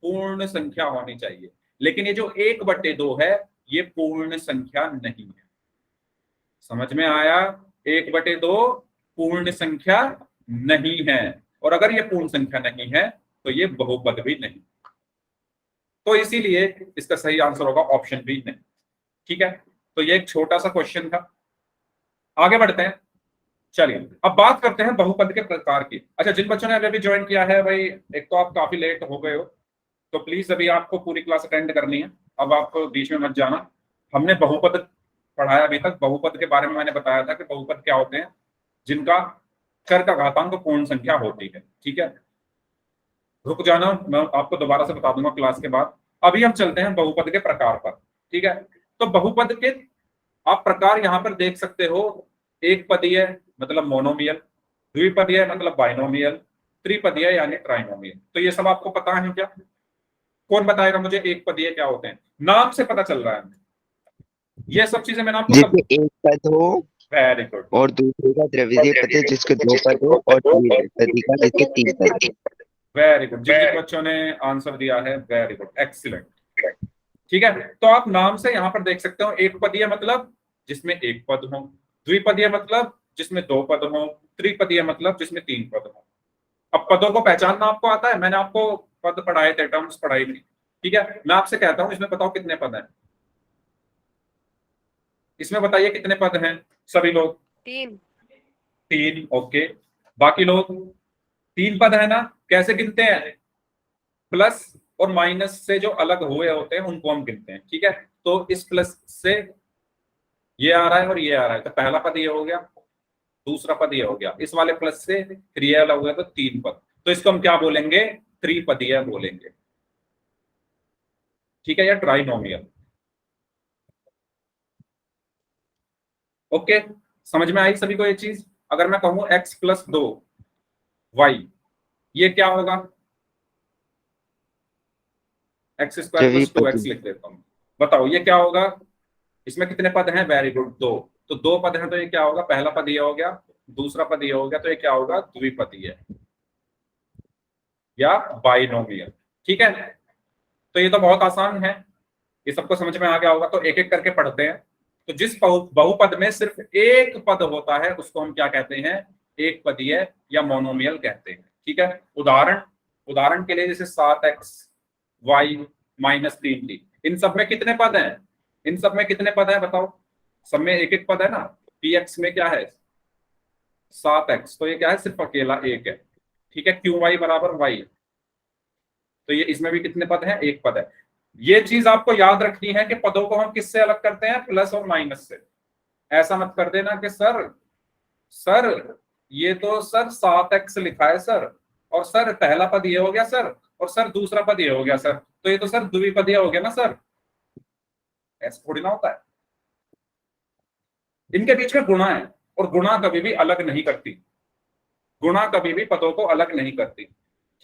पूर्ण संख्या होनी चाहिए। लेकिन ये जो 1/2 है ये पूर्ण संख्या नहीं है। समझ में आया? 1/2 पूर्ण संख्या नहीं है, और अगर ये पूर्ण संख्या नहीं है तो ये बहुपद भी नहीं। तो इसीलिए इसका सही आंसर होगा ऑप्शन बी नहीं। ठीक है, तो ये एक छोटा सा क्वेश्चन था। आगे बढ़ते हैं। चलिए अब बात करते हैं बहुपद के प्रकार की। अच्छा, जिन बच्चों ने अभी अभी ज्वाइन किया है भाई, एक तो आप काफी लेट हो गए हो, तो प्लीज अभी आपको पूरी क्लास अटेंड करनी है। अब आप बीच में मत जाना। हमने बहुपद पढ़ाया अभी तक। बहुपद के बारे में मैंने बताया था कि बहुपद क्या होते हैं, जिनका चर का घातांक पूर्ण संख्या होती है। ठीक है, रुक जाना, मैं आपको दोबारा से बता दूंगा क्लास के बाद। अभी हम चलते हैं बहुपद के प्रकार पर। ठीक है, तो बहुपद के आप प्रकार यहां पर देख सकते हो। एक पदीय मतलब मोनोमियल, द्विपदीय मतलब बाइनोमियल, त्रिपदीय यानी ट्राइनोमियल। तो ये सब आपको पता है क्या? कौन बताएगा मुझे एक पदीय क्या होते हैं? नाम से पता चल रहा है, ये सब चीजें मैंने आपको जिसमें एक पद हो वेरी गुड, और दूसरे का द्विपदीय पद है जिसके दो पद हो, और त्रिपदी का जिसके तीन पद हो। Very good. जिन जिन बच्चों ने आंसर दिया है वेरी गुड, एक्सीलेंट। ठीक है, तो आप नाम से यहां पर देख सकते हो, एक पदीय मतलब जिसमें एक पद हो, द्विपदीय मतलब जिसमें दो पद हो, त्रिपदीय मतलब जिसमें तीन पद हो। अब पदों को पहचानना आपको आता है? मैंने आपको पद पढ़ाए थे, टर्म्स पढ़ाई थी। ठीक है, मैं आपसे कहता हूं इसमें बताओ कितने पद हैं, इसमें बताइए कितने पद हैं सभी लोग? 3। 3। ओके, बाकी लोग? 3 पद है ना? कैसे गिनते हैं? प्लस और माइनस से जो अलग हुए होते हैं उनको हम गिनते हैं। ठीक है, तो इस प्लस से ये आ रहा है और ये आ रहा है, तो पहला पद ये हो गया, दूसरा पद ये हो गया, इस वाले प्लस से फिर ये अलग हो गया, तो 3 पद। तो इसको हम क्या बोलेंगे? त्रिपदीय बोलेंगे। ठीक है, या ट्राइनोमियल। ओके, समझ में आई सभी को ये चीज? अगर मैं कहूं x+2y, ये क्या होगा? x² + 2x लिख देता हूं, बताओ ये क्या होगा? इसमें कितने पद हैं? Very good, 2। तो 2 पद हैं तो ये क्या होगा? पहला पद ये हो गया, दूसरा पद ये हो गया, तो ये क्या होगा? द्विपदीय या बाइनोमियल। ठीक है, तो ये तो बहुत आसान है, ये सबको समझ में आ गया होगा। तो एक एक करके पढ़ते हैं। तो जिस बहुपद में सिर्फ एक पद होता है उसको हम क्या कहते हैं? एक पदीय या मोनोमियल कहते हैं। ठीक है, उदाहरण के लिए जैसे 7x y-3t, इन सब में कितने पद हैं? इन सब में कितने पद हैं बताओ? सब में एक एक पद है ना। px में क्या है? 7x, तो ये क्या है? सिर्फ अकेला एक है। ठीक है, qy = y, तो ये इसमें भी कितने पद हैं? एक पद है। ये चीज आपको याद रखनी है कि पदों को हम किससे अलग करते हैं? प्लस और माइनस से। ऐसा मत कर देना कि सर सर ये तो सर 7x लिखा है सर, और सर पहला पद ये हो गया सर, और सर दूसरा पद ये हो गया सर, तो ये तो सर द्विपदीय हो गया ना सर। ऐसा थोड़ी ना होता है। इनके बीच में गुणा है, और गुणा कभी भी अलग नहीं करती, गुणा कभी भी पदों को अलग नहीं करती।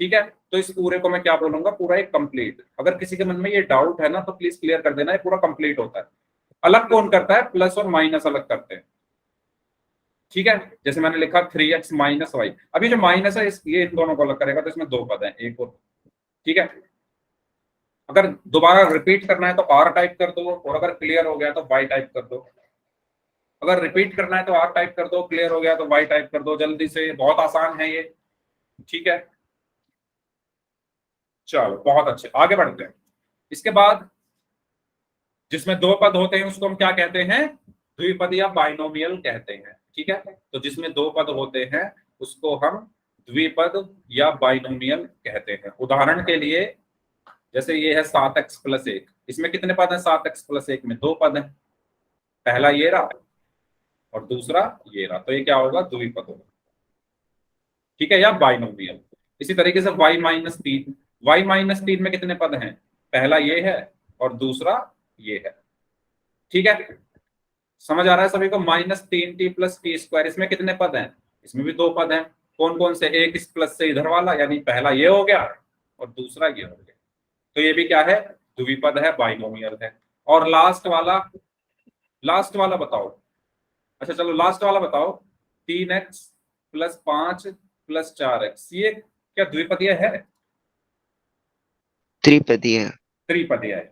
ठीक है, तो इस पूरे को मैं क्या बोलूंगा? पूरा एक कंप्लीट। अगर किसी के मन में ये डाउट है ना तो प्लीज क्लियर कर देना, ये पूरा कंप्लीट होता है। अलग कौन करता है? प्लस और माइनस अलग करते हैं। ठीक है, जैसे मैंने लिखा 3x - y, अभी जो माइनस है ये इन दोनों को अलग करेगा, तो इसमें दो पद हैं, एक और। ठीक है, अगर दोबारा रिपीट करना है तो r टाइप कर दो, और अगर क्लियर हो गया तो y टाइप कर दो। अगर रिपीट करना है तो r टाइप कर दो, क्लियर हो गया तो y टाइप कर दो, जल्दी से। बहुत आसान है ये। ठीक है, चलो बहुत अच्छे, आगे बढ़ते हैं। इसके बाद जिसमें दो पद होते हैं उसको हम क्या कहते हैं? द्विपद या बाइनोमियल कहते हैं। ठीक है, तो जिसमें दो पद होते हैं उसको हम द्विपद या बाइनोमियल कहते हैं। उदाहरण के लिए जैसे ये है 7x+1, इसमें कितने पद हैं? 7x+1 में दो पद हैं, पहला ये रहा और दूसरा ये रहा, तो ये क्या होगा? द्विपद होगा। ठीक है, या बाइनोमियल। इसी तरीके से y - 3, y - 3 में कितने पद हैं? पहला ये है और दूसरा ये है। ठीक है, समझ आ रहा है सभी को? -3t+t², इसमें कितने पद हैं? इसमें भी 2 पद हैं। कौन कौन से? एक इस प्लस से इधर वाला, यानी पहला ये हो गया और दूसरा ये हो गया। तो ये भी क्या है? द्विपद है, बाइनोमियल है। और लास्ट वाला बताओ। अच्छा चलो लास्ट वाला बताओ, 3x + 5 + 4x, ये क्या द्विपदीय है? त्रिपदी है। त्रिपदीय है।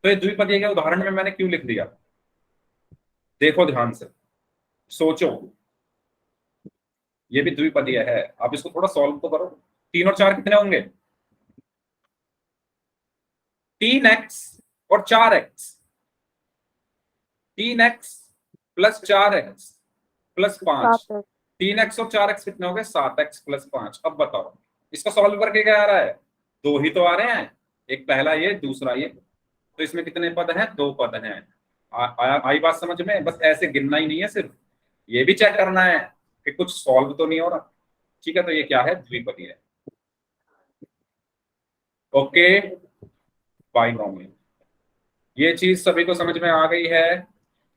तो ये द्विपदीय के उदाहरण में मैंने क्यों लिख दिया? देखो ध्यान से, सोचो, ये भी द्विपदीय है। आप इसको थोड़ा सॉल्व तो करो। 3 और 4 कितने होंगे? 3x और 4x। 3x + 4x + 5। 3x और 4x कितने हो गए? 7x + 5। अब बताओ इसको सॉल्व करके क्या आ रहा है? 2 ही तो आ रहे हैं, एक पहला ये दूसरा ये। तो इसमें कितने पद हैं? 2 पद हैं। आई बात समझ में? बस ऐसे गिनना ही नहीं है, सिर्फ ये भी चेक करना है कि कुछ सॉल्व तो नहीं हो रहा। ठीक है, तो ये क्या है? द्विपदीय है। Okay, binomial. ये चीज सभी को समझ में आ गई है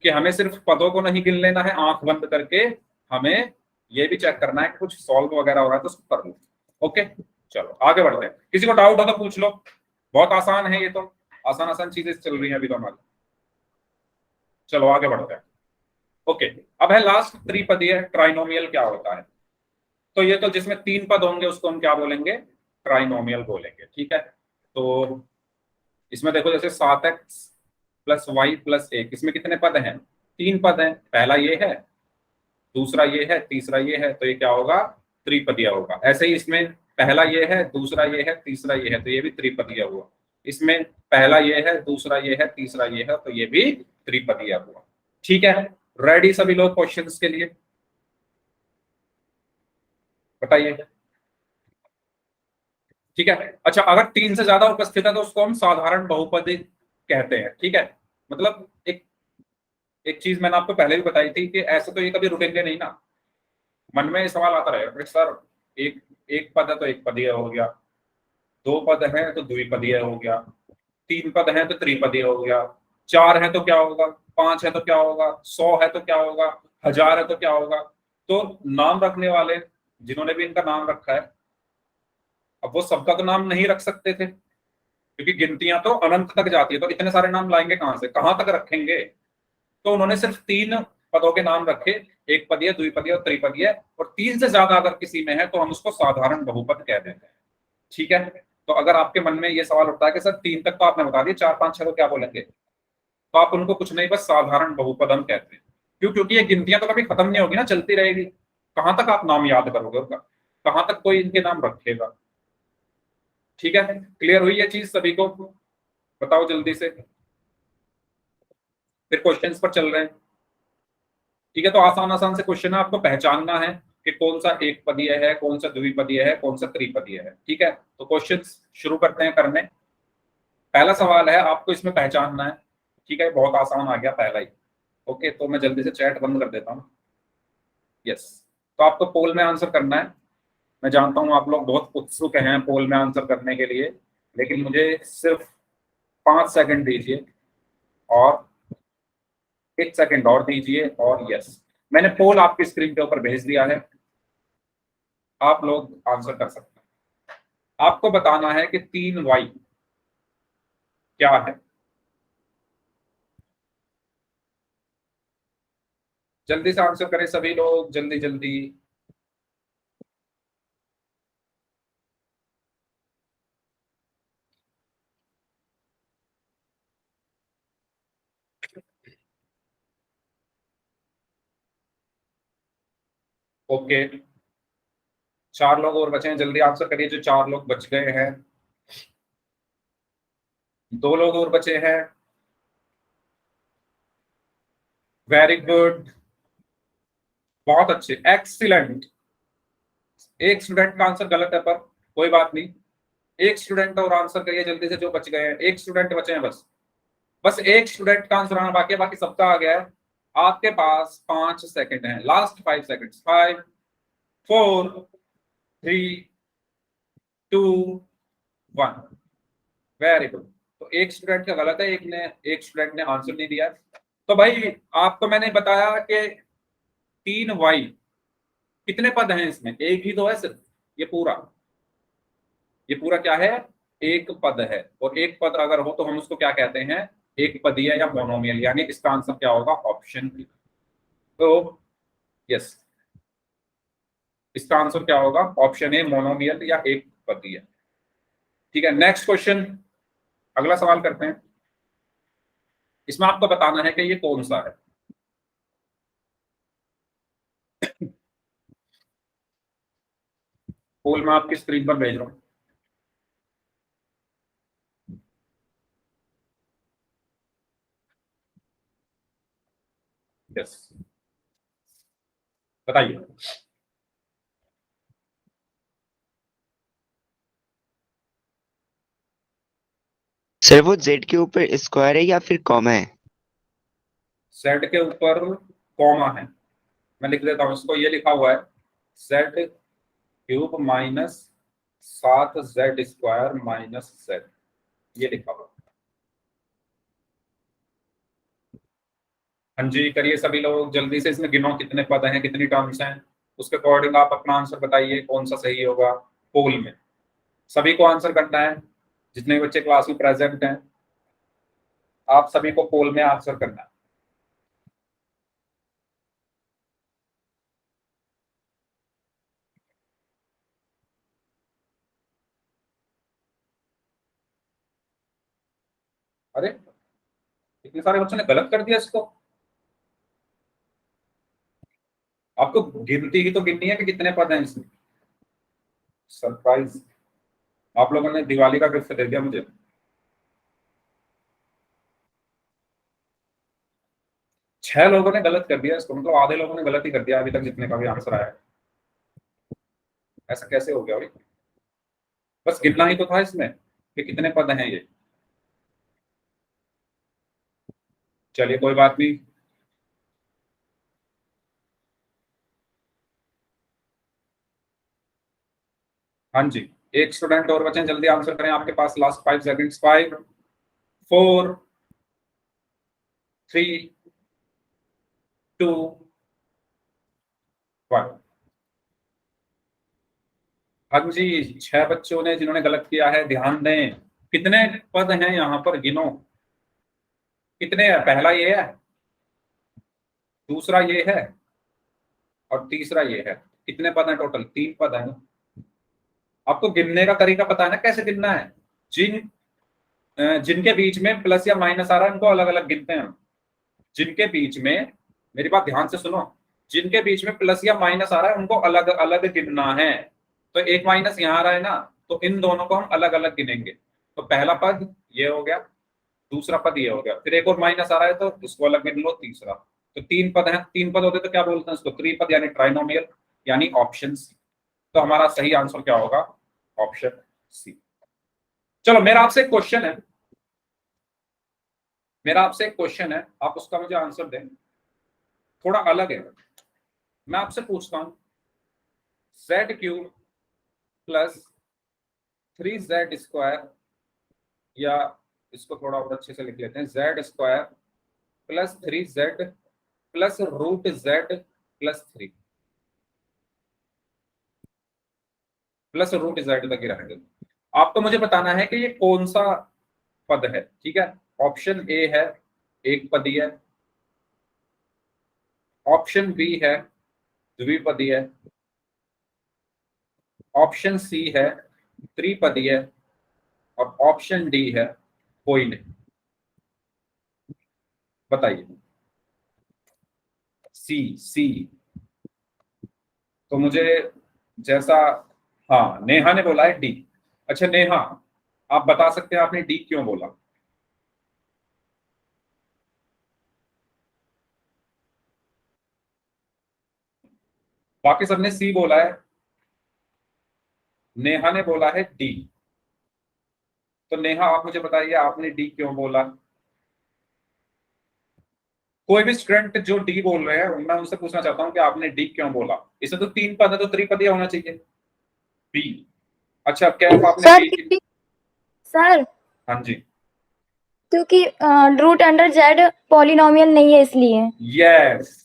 कि हमें सिर्फ पदों को नहीं गिन लेना है आंख बंद करके, हमें ये भी चेक करना है कि कुछ सॉल्व वगैरह हो रहा है तो उसको कर लो। ओके, चलो आगे बढ़ते हैं। किसी को डाउट हो तो पूछ लो, बहुत आसान है ये तो, आसान आसान चीजें चल रही हैं अभी तो हमारी। चलो आगे बढ़ते हैं। ओके, अब है लास्ट त्रिपदीय, ट्राइनोमियल क्या होता है? तो ये तो जिसमें 3 पद होंगे उसको हम क्या बोलेंगे? ट्राइनोमियल बोलेंगे। ठीक है, तो इसमें देखो जैसे 7x + y + 1, इसमें कितने पद हैं? 3 पद हैं। पहला ये है, दूसरा ये है, तीसरा ये है। तो ये क्या होगा? त्रिपदीय होगा। ऐसे ही इसमें पहला ये है, दूसरा ये है, तीसरा ये है, तो ये भी त्रिपदीय हुआ। इसमें पहला ये है, दूसरा ये है, तीसरा ये है, तो ये भी त्रिपदीय हुआ। ठीक है, रेडी सभी लोग क्वेश्चंस के लिए? बताइए। ठीक है, अच्छा अगर 3 से ज्यादा उपस्थित है तो उसको हम साधारण बहुपदी कहते हैं। ठीक है, मतलब एक एक चीज मैंने आपको पहले भी बताई थी कि ऐसे तो ये कभी रुकेंगे नहीं ना, मन में सवाल आता रहेगा सर, एक एक पद है तो एक पदीय हो गया, 2 पद है तो द्विपदीय हो गया, 3 पद है तो त्रिपदीय हो गया, 4 है तो क्या होगा, 5 है तो क्या होगा, 100 है तो क्या होगा, 1000 है तो क्या होगा। तो नाम रखने वाले जिन्होंने भी इनका नाम रखा है, अब वो सबका तो नाम नहीं रख सकते थे क्योंकि गिनतियां तो अनंत तक जाती है, तो इतने सारे नाम लाएंगे कहां से, कहां तक रखेंगे? तो उन्होंने सिर्फ 3 पदों के नाम रखे, एक पदीय, द्विपदीय और त्रिपदीय। और 3 से ज्यादा अगर किसी में है तो हम उसको साधारण बहुपद कह देते हैं। ठीक है, तो अगर आपके मन में ये सवाल उठता है कि सर 3 तक तो आपने बता दिया, 4 5 6 को क्या बोलेंगे, तो आप उनको कुछ नहीं, बस साधारण बहुपद हम कहते हैं। क्यों? क्योंकि ये गिनतियां तो कभी खत्म नहीं होगी ना, चलती रहेगी। कहां तक आप नाम याद करोगे उनका, कहां तक कोई इनके नाम रखेगा? ठीक है, क्लियर हुई ये चीज सभी को? बताओ जल्दी से, फिर क्वेश्चंस पर चल रहे हैं। ठीक है, तो आसान आसान से क्वेश्चन है, आपको पहचानना है कि कौन सा एक पदीय है, कौन सा द्विपदीय है, कौन सा त्रिपदीय है। ठीक है, तो क्वेश्चंस शुरू करते हैं करने। पहला सवाल है, आपको इसमें पहचानना है। ठीक है, बहुत आसान आ गया पहला ही। ओके, तो मैं जल्दी से चैट बंद कर देता हूँ। यस, तो आपको पोल में आंसर करना है। मैं जानता हूँ आप लोग बहुत उत्सुक हैं पोल में आंसर करने के लिए, लेकिन मुझे सिर्फ 5 सेकंड दीजिए, और 1 सेकंड और दीजिए, और यस, मैंने पोल आपकी स्क्रीन के ऊपर भेज दिया है। आप लोग आंसर कर सकते हैं। आपको बताना है कि 3y क्या है। जल्दी से आंसर करें सभी लोग, जल्दी जल्दी। ओके, 4 लोग और बचे हैं, जल्दी आंसर करिए। जो 4 लोग बच गए हैं, 2 लोग और बचे हैं। वेरी गुड, बहुत अच्छे, एक्सीलेंट। एक स्टूडेंट का आंसर गलत है, पर कोई बात नहीं। एक स्टूडेंट और आंसर करिए जल्दी से, जो बच गए हैं। एक स्टूडेंट बचे हैं बस, बस एक स्टूडेंट का आंसर आना बाकी है, बाकी सबका आ गया है। आपके पास 5 सेकंड है, लास्ट 5 सेकंड। 5 4 3 2 1। वेरी गुड, एक स्टूडेंट का गलत है, एक स्टूडेंट ने आंसर नहीं दिया। तो भाई आपको मैंने बताया कि 3y कितने पद हैं इसमें, एक ही तो है सिर्फ, ये पूरा क्या है, एक पद है। और एक पद अगर हो तो हम उसको क्या कहते हैं, एक पदीय या मोनोमियल, यानी इसका आंसर क्या होगा, ऑप्शन बी। तो यस, इसका आंसर क्या होगा, ऑप्शन ए मोनोमियल या एक पदीय। ठीक है, नेक्स्ट क्वेश्चन, अगला सवाल करते हैं। इसमें आपको बताना है कि ये कौन सा है। पोल मैं आपकी स्क्रीन पर भेज रहा हूं। यस, बताइए। सर वो जेड के ऊपर स्क्वायर है या फिर कॉमा है? जेड के ऊपर कॉमा है, मैं लिख देता हूं इसको, ये लिखा हुआ है Z cube minus 7z² minus z, ये लिखा हुआ। हाँ जी, करिए सभी लोग जल्दी से, इसमें गिनो कितने पद हैं, कितनी टर्म्स हैं, उसके अकॉर्डिंग आप अपना आंसर बताइए कौन सा सही होगा। पोल में सभी को आंसर करना है, जितने बच्चे क्लास में प्रेजेंट हैं, आप सभी को पोल में आंसर करना है। अरे इतने सारे बच्चों ने गलत कर दिया इसको। आपको गिनती ही तो गिननी है कि कितने पद हैं इसमें। सरप्राइज, आप लोगों ने दिवाली का गिफ्ट दे दिया मुझे। छह लोगों ने गलत कर दिया इसको, मतलब आधे लोगों ने गलत ही कर दिया अभी तक जितने का भी आंसर आया है। ऐसा कैसे हो गया भाई, बस गिनना ही तो था इसमें कि कितने पद हैं ये। चलिए कोई बात नहीं। हाँ जी, एक स्टूडेंट और बचे, जल्दी आंसर करें, आपके पास लास्ट 5 सेकंड्स। 5 4 3 2 1। हाँ जी, 6 बच्चों ने जिन्होंने गलत किया है, ध्यान दें कितने पद हैं यहाँ पर, गिनो कितने हैं। पहला ये है, दूसरा ये है, और तीसरा ये है। कितने पद हैं टोटल, 3 पद हैं। आपको गिनने का तरीका पता है ना, कैसे गिनना है। जिनके बीच में प्लस या माइनस आ रहा है उनको अलग अलग गिनते हैं हम। जिनके बीच में, मेरी बात ध्यान से सुनो, जिनके बीच में प्लस या माइनस आ रहा है उनको अलग अलग गिनना है। तो एक माइनस यहाँ आ रहा है ना, तो इन दोनों को हम अलग अलग गिनेंगे। तो पहला पद ये हो गया, दूसरा पद ये हो गया, फिर एक और माइनस आ रहा है तो उसको अलग गिन लो, तीसरा। तो 3 पद हैं, 3 पद होते तो क्या बोलते हैं उसको, त्रिपद यानी ट्राइनोमियल, यानी ऑप्शन सी। तो हमारा सही आंसर क्या होगा, ऑप्शन सी। चलो मेरा आपसे एक क्वेश्चन है, आप उसका मुझे आंसर दें, थोड़ा अलग है। मैं आपसे पूछता हूं, z³ प्लस 3z², या इसको थोड़ा और अच्छे से लिख लेते हैं, z² plus 3z plus √z+3 plus √z तक ही रहेंगे। आपको मुझे बताना है कि ये कौन सा पद है। ठीक है, ऑप्शन ए है एक पदीय, ऑप्शन बी है द्विपदीय, ऑप्शन सी है त्रिपदीय, और ऑप्शन डी है कोई नहीं। बताइए। सी तो मुझे जैसा, हाँ नेहा ने बोला है डी। अच्छा नेहा, आप बता सकते हैं आपने डी क्यों बोला। बाकी सबने सी बोला है, नेहा ने बोला है डी। तो नेहा आप मुझे बताइए आपने डी क्यों बोला। कोई भी स्टूडेंट जो डी बोल रहे हैं मैं उनसे पूछना चाहता हूँ कि आपने डी क्यों बोला। इसे तो 3 पद है तो त्रिपदीय होना चाहिए। बी, अच्छा कैफ आपने सर बी। सर हाँ जी, क्योंकि रूट अंडर जेड पॉलिनोमियल नहीं है इसलिए। यस,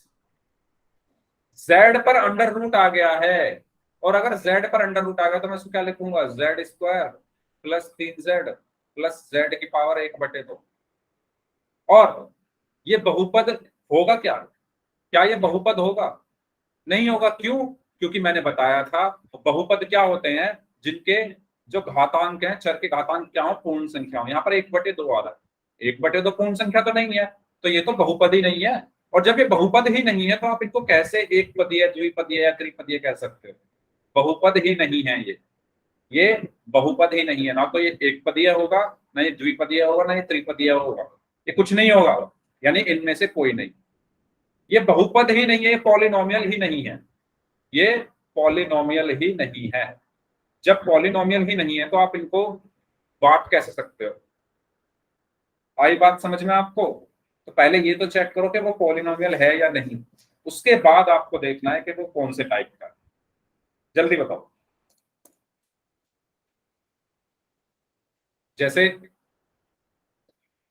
जेड पर अंडर रूट आ गया है, और अगर जेड पर अंडर रूट आ गया तो मैं इसको क्या लिखूंगा, Z square plus 3z plus Z की पावर 1/2। और ये बहुपद होगा क्या? क्या ये बहुपद होगा? नहीं होगा। क्यों? क्योंकि मैंने बताया था बहुपद क्या होते हैं, जिनके जो घातांक हैं, चर के घातांक क्या हो, पूर्ण संख्या हो। यहाँ पर 1/2 आ रहा है, 1/2 पूर्ण संख्या तो नहीं है, तो ये तो बहुपद ही नहीं है। और जब ये बहुपद ही नहीं है तो आप इनको कैसे एक पदीय, द्विपदीय या त्रिपदीय कह सकते हो? बहुपद ही नहीं है ये बहुपद ही नहीं है। ना तो ये एक पदीय होगा, ना ये द्विपदीय होगा, ना ये त्रिपदीय होगा, ये कुछ नहीं होगा, यानी इनमें से कोई नहीं। ये बहुपद ही नहीं है, ये पॉलिनोमियल ही नहीं है, ये पॉलिनोमियल ही नहीं है। जब पॉलिनोमियल ही नहीं है तो आप इनको बांट कैसे सकते हो? आई बात समझ में आपको? तो पहले ये तो चेक करो कि वो पॉलिनोमियल है या नहीं, उसके बाद आपको देखना है कि वो कौन से टाइप का है। जल्दी बताओ। जैसे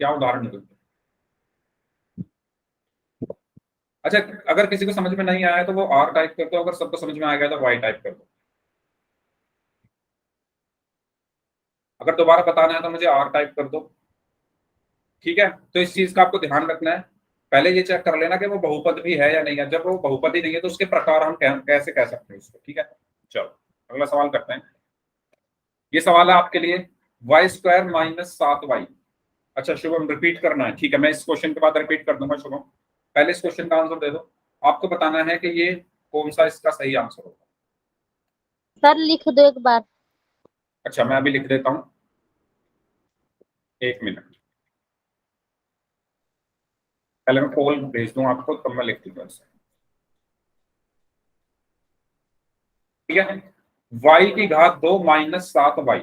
क्या उदाहरण दूं? अच्छा, अगर किसी को समझ में नहीं आया तो वो आर टाइप कर दो, अगर सबको समझ में आ गया तो वाई टाइप कर दो। अगर दोबारा बताना है तो मुझे आर टाइप कर दो। ठीक है, तो इस चीज का आपको ध्यान रखना है। पहले ये चेक कर लेना कि वो बहुपद भी है या नहीं है। जब वो बहुपद ही नहीं है तो उसके प्रकार हम कैसे कह सकते हैं उसको। ठीक है, चलो अगला सवाल करते हैं। ये सवाल है आपके लिए, y² माइनस 7y। अच्छा शुभम, रिपीट करना है? ठीक है, मैं इस क्वेश्चन के बाद रिपीट कर दूंगा। शुभम, पहले इस क्वेश्चन का आंसर दे दो। आपको बताना है कि ये कौन सा इसका सही आंसर होगा। सर लिख दो एक बार। अच्छा, मैं अभी लिख देता हूं, 1 मिनट। पहले मैं पोल भेज दूं आपको, तब मैं लिख दूंगा इसे। ठीक है, y की घात 2 माइनस 7y।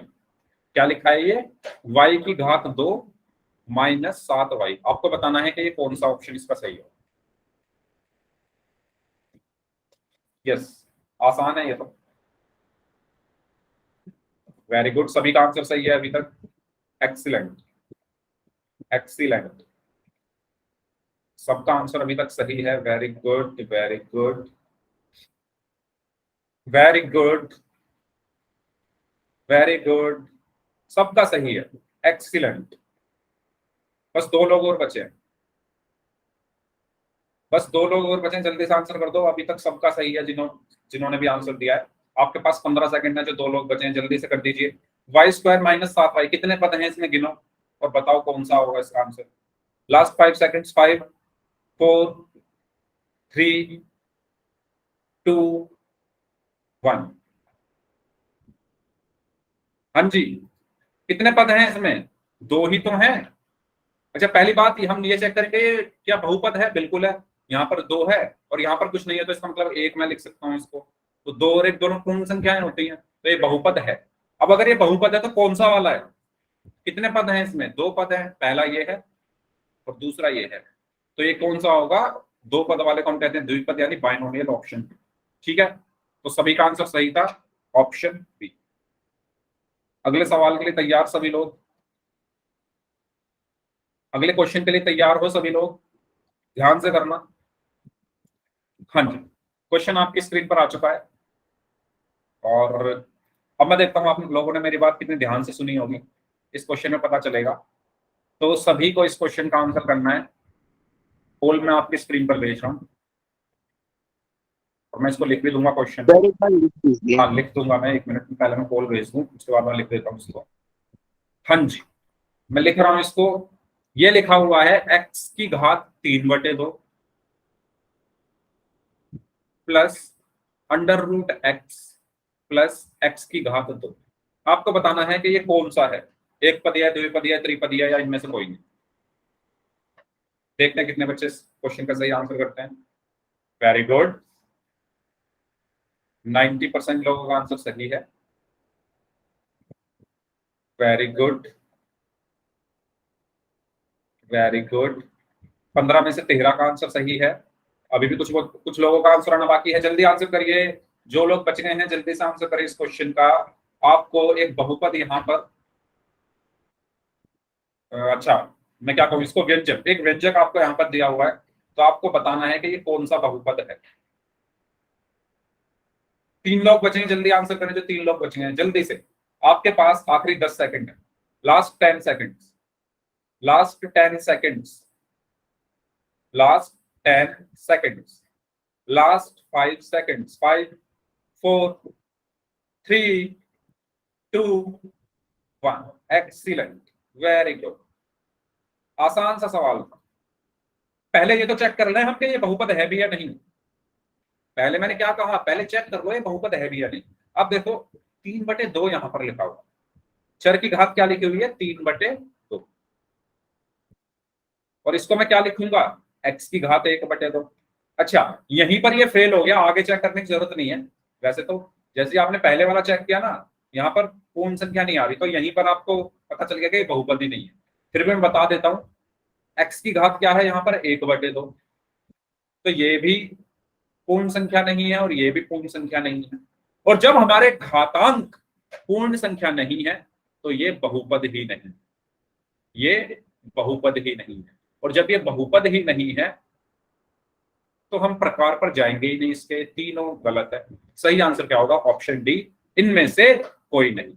क्या लिखा है ये? y की घात 2 माइनस 7y। आपको बताना है कि ये कौन सा ऑप्शन इसका सही है। यस, आसान है ये तो। वेरी गुड, सभी का आंसर सही है अभी तक। एक्सीलेंट, एक्सीलेंट, सबका आंसर अभी तक सही है। Very good, very good, very good, very good, सबका सही है। एक्सीलेंट। बस 2 लोग और बचे हैं, बस 2 लोग और बचे हैं। जल्दी से आंसर कर दो। अभी तक सबका सही है जिन्होंने भी आंसर दिया है। आपके पास 15 सेकंड है, जो 2 लोग बचे हैं जल्दी से कर दीजिए। y² माइनस 7y, कितने पद हैं इसमें गिनो और बताओ कौन सा होगा इसका आंसर। Last 5 seconds, 5 4 3 2 1। हाँ जी, कितने पद हैं इसमें? 2 ही तो हैं। अच्छा, पहली बात हम ये चेक करेंगे क्या बहुपद है। बिल्कुल है, यहाँ पर 2 है और यहाँ पर कुछ नहीं है, तो इसका मतलब 1 मैं लिख सकता हूँ इसको। तो 2 और 1 दोनों पूर्ण संख्याएं होती हैं, तो ये बहुपद है। अब अगर ये बहुपद है तो कौन सा वाला है? कितने पद हैं इसमें? 2 पद हैं, पहला ये है और दूसरा ये है। तो ये कौन सा होगा? 2 पद वाले को हम कहते हैं द्विपद, यानी बाइनोमियल ऑप्शन। ठीक है, तो सभी का आंसर सही था, ऑप्शन बी। अगले सवाल के लिए तैयार सभी लोग? अगले क्वेश्चन के लिए तैयार हो सभी लोग? ध्यान से करना। हाँ जी, क्वेश्चन आपकी स्क्रीन पर आ चुका है और अब मैं देखता हूँ आप लोगों ने मेरी बात कितने ध्यान से सुनी होगी, इस क्वेश्चन में पता चलेगा। तो सभी को इस क्वेश्चन का आंसर करना है। पोल मैं आपकी स्क्रीन पर भेज रहा हूँ और मैं इसको लिख भी दूंगा क्वेश्चन। हाँ, लिख दूंगा मैं। 1 मिनट में पहले मैं पोल भेज दूँ, उसके बाद मैं लिख देता हूँ इसको। हाँ जी, मैं लिख रहा हूँ इसको। ये लिखा हुआ है x की घात 3/2 plus under root x plus x की घात 2। आपको बताना है कि ये कौन सा है, एक पदीय, द्विपदीय, त्रिपदीय या इनमें से कोई नहीं। देखते हैं कितने बच्चे इस क्वेश्चन का सही आंसर करते हैं। वेरी गुड, 90% लोगों का आंसर सही है। वेरी गुड, वेरी गुड, 15 में से 13 का आंसर सही है। अभी भी कुछ लोगों का आंसर आना बाकी है। जल्दी आंसर करिए, जो लोग बच गए हैं जल्दी से आंसर करिए इस क्वेश्चन का। आपको एक बहुपद यहाँ पर अच्छा, मैं क्या कहूँ इसको, व्यंजक, एक व्यंजक आपको यहाँ पर दिया हुआ है, तो आपको बताना है कि ये कौन सा बहुपद है। 3 लोग बचेंगे, जल्दी आंसर करें जो 3 लोग बचेंगे जल्दी से। आपके पास आखिरी 10 सेकंड है, last 10 seconds, last 10 seconds, last 10 seconds, last 5 seconds, 5 4 3 2 1। Excellent, very good, आसान सा सवाल था। पहले ये तो चेक कर लें हम कि ये बहुपद है भी या नहीं। पहले मैंने क्या कहा, पहले चेक कर लो ये बहुपद है भी या नहीं। अब देखो 3/2 यहां पर लिखा हुआ, चर की घात क्या लिखी हुई है, 3/2, और इसको मैं क्या लिखूंगा, x की घात 1/2। अच्छा, यहीं पर ये फेल हो गया, आगे चेक करने की जरूरत नहीं है। वैसे तो जैसे आपने पहले वाला चेक किया ना, यहाँ पर पूर्ण संख्या नहीं आ रही, तो यहीं पर आपको पता चल गया कि ये बहुपद ही नहीं है। फिर भी मैं बता देता हूँ, x की घात क्या है यहाँ पर, 1/2, तो ये भी पूर्ण संख्या नहीं है और ये भी पूर्ण संख्या नहीं है। और जब हमारे घातांक पूर्ण संख्या नहीं है तो ये बहुपद ही नहीं, ये बहुपद ही नहीं है। और जब ये बहुपद ही नहीं है तो हम प्रकार पर जाएंगे ही नहीं, इसके तीनों गलत है। सही आंसर क्या होगा, ऑप्शन डी, इनमें से कोई नहीं।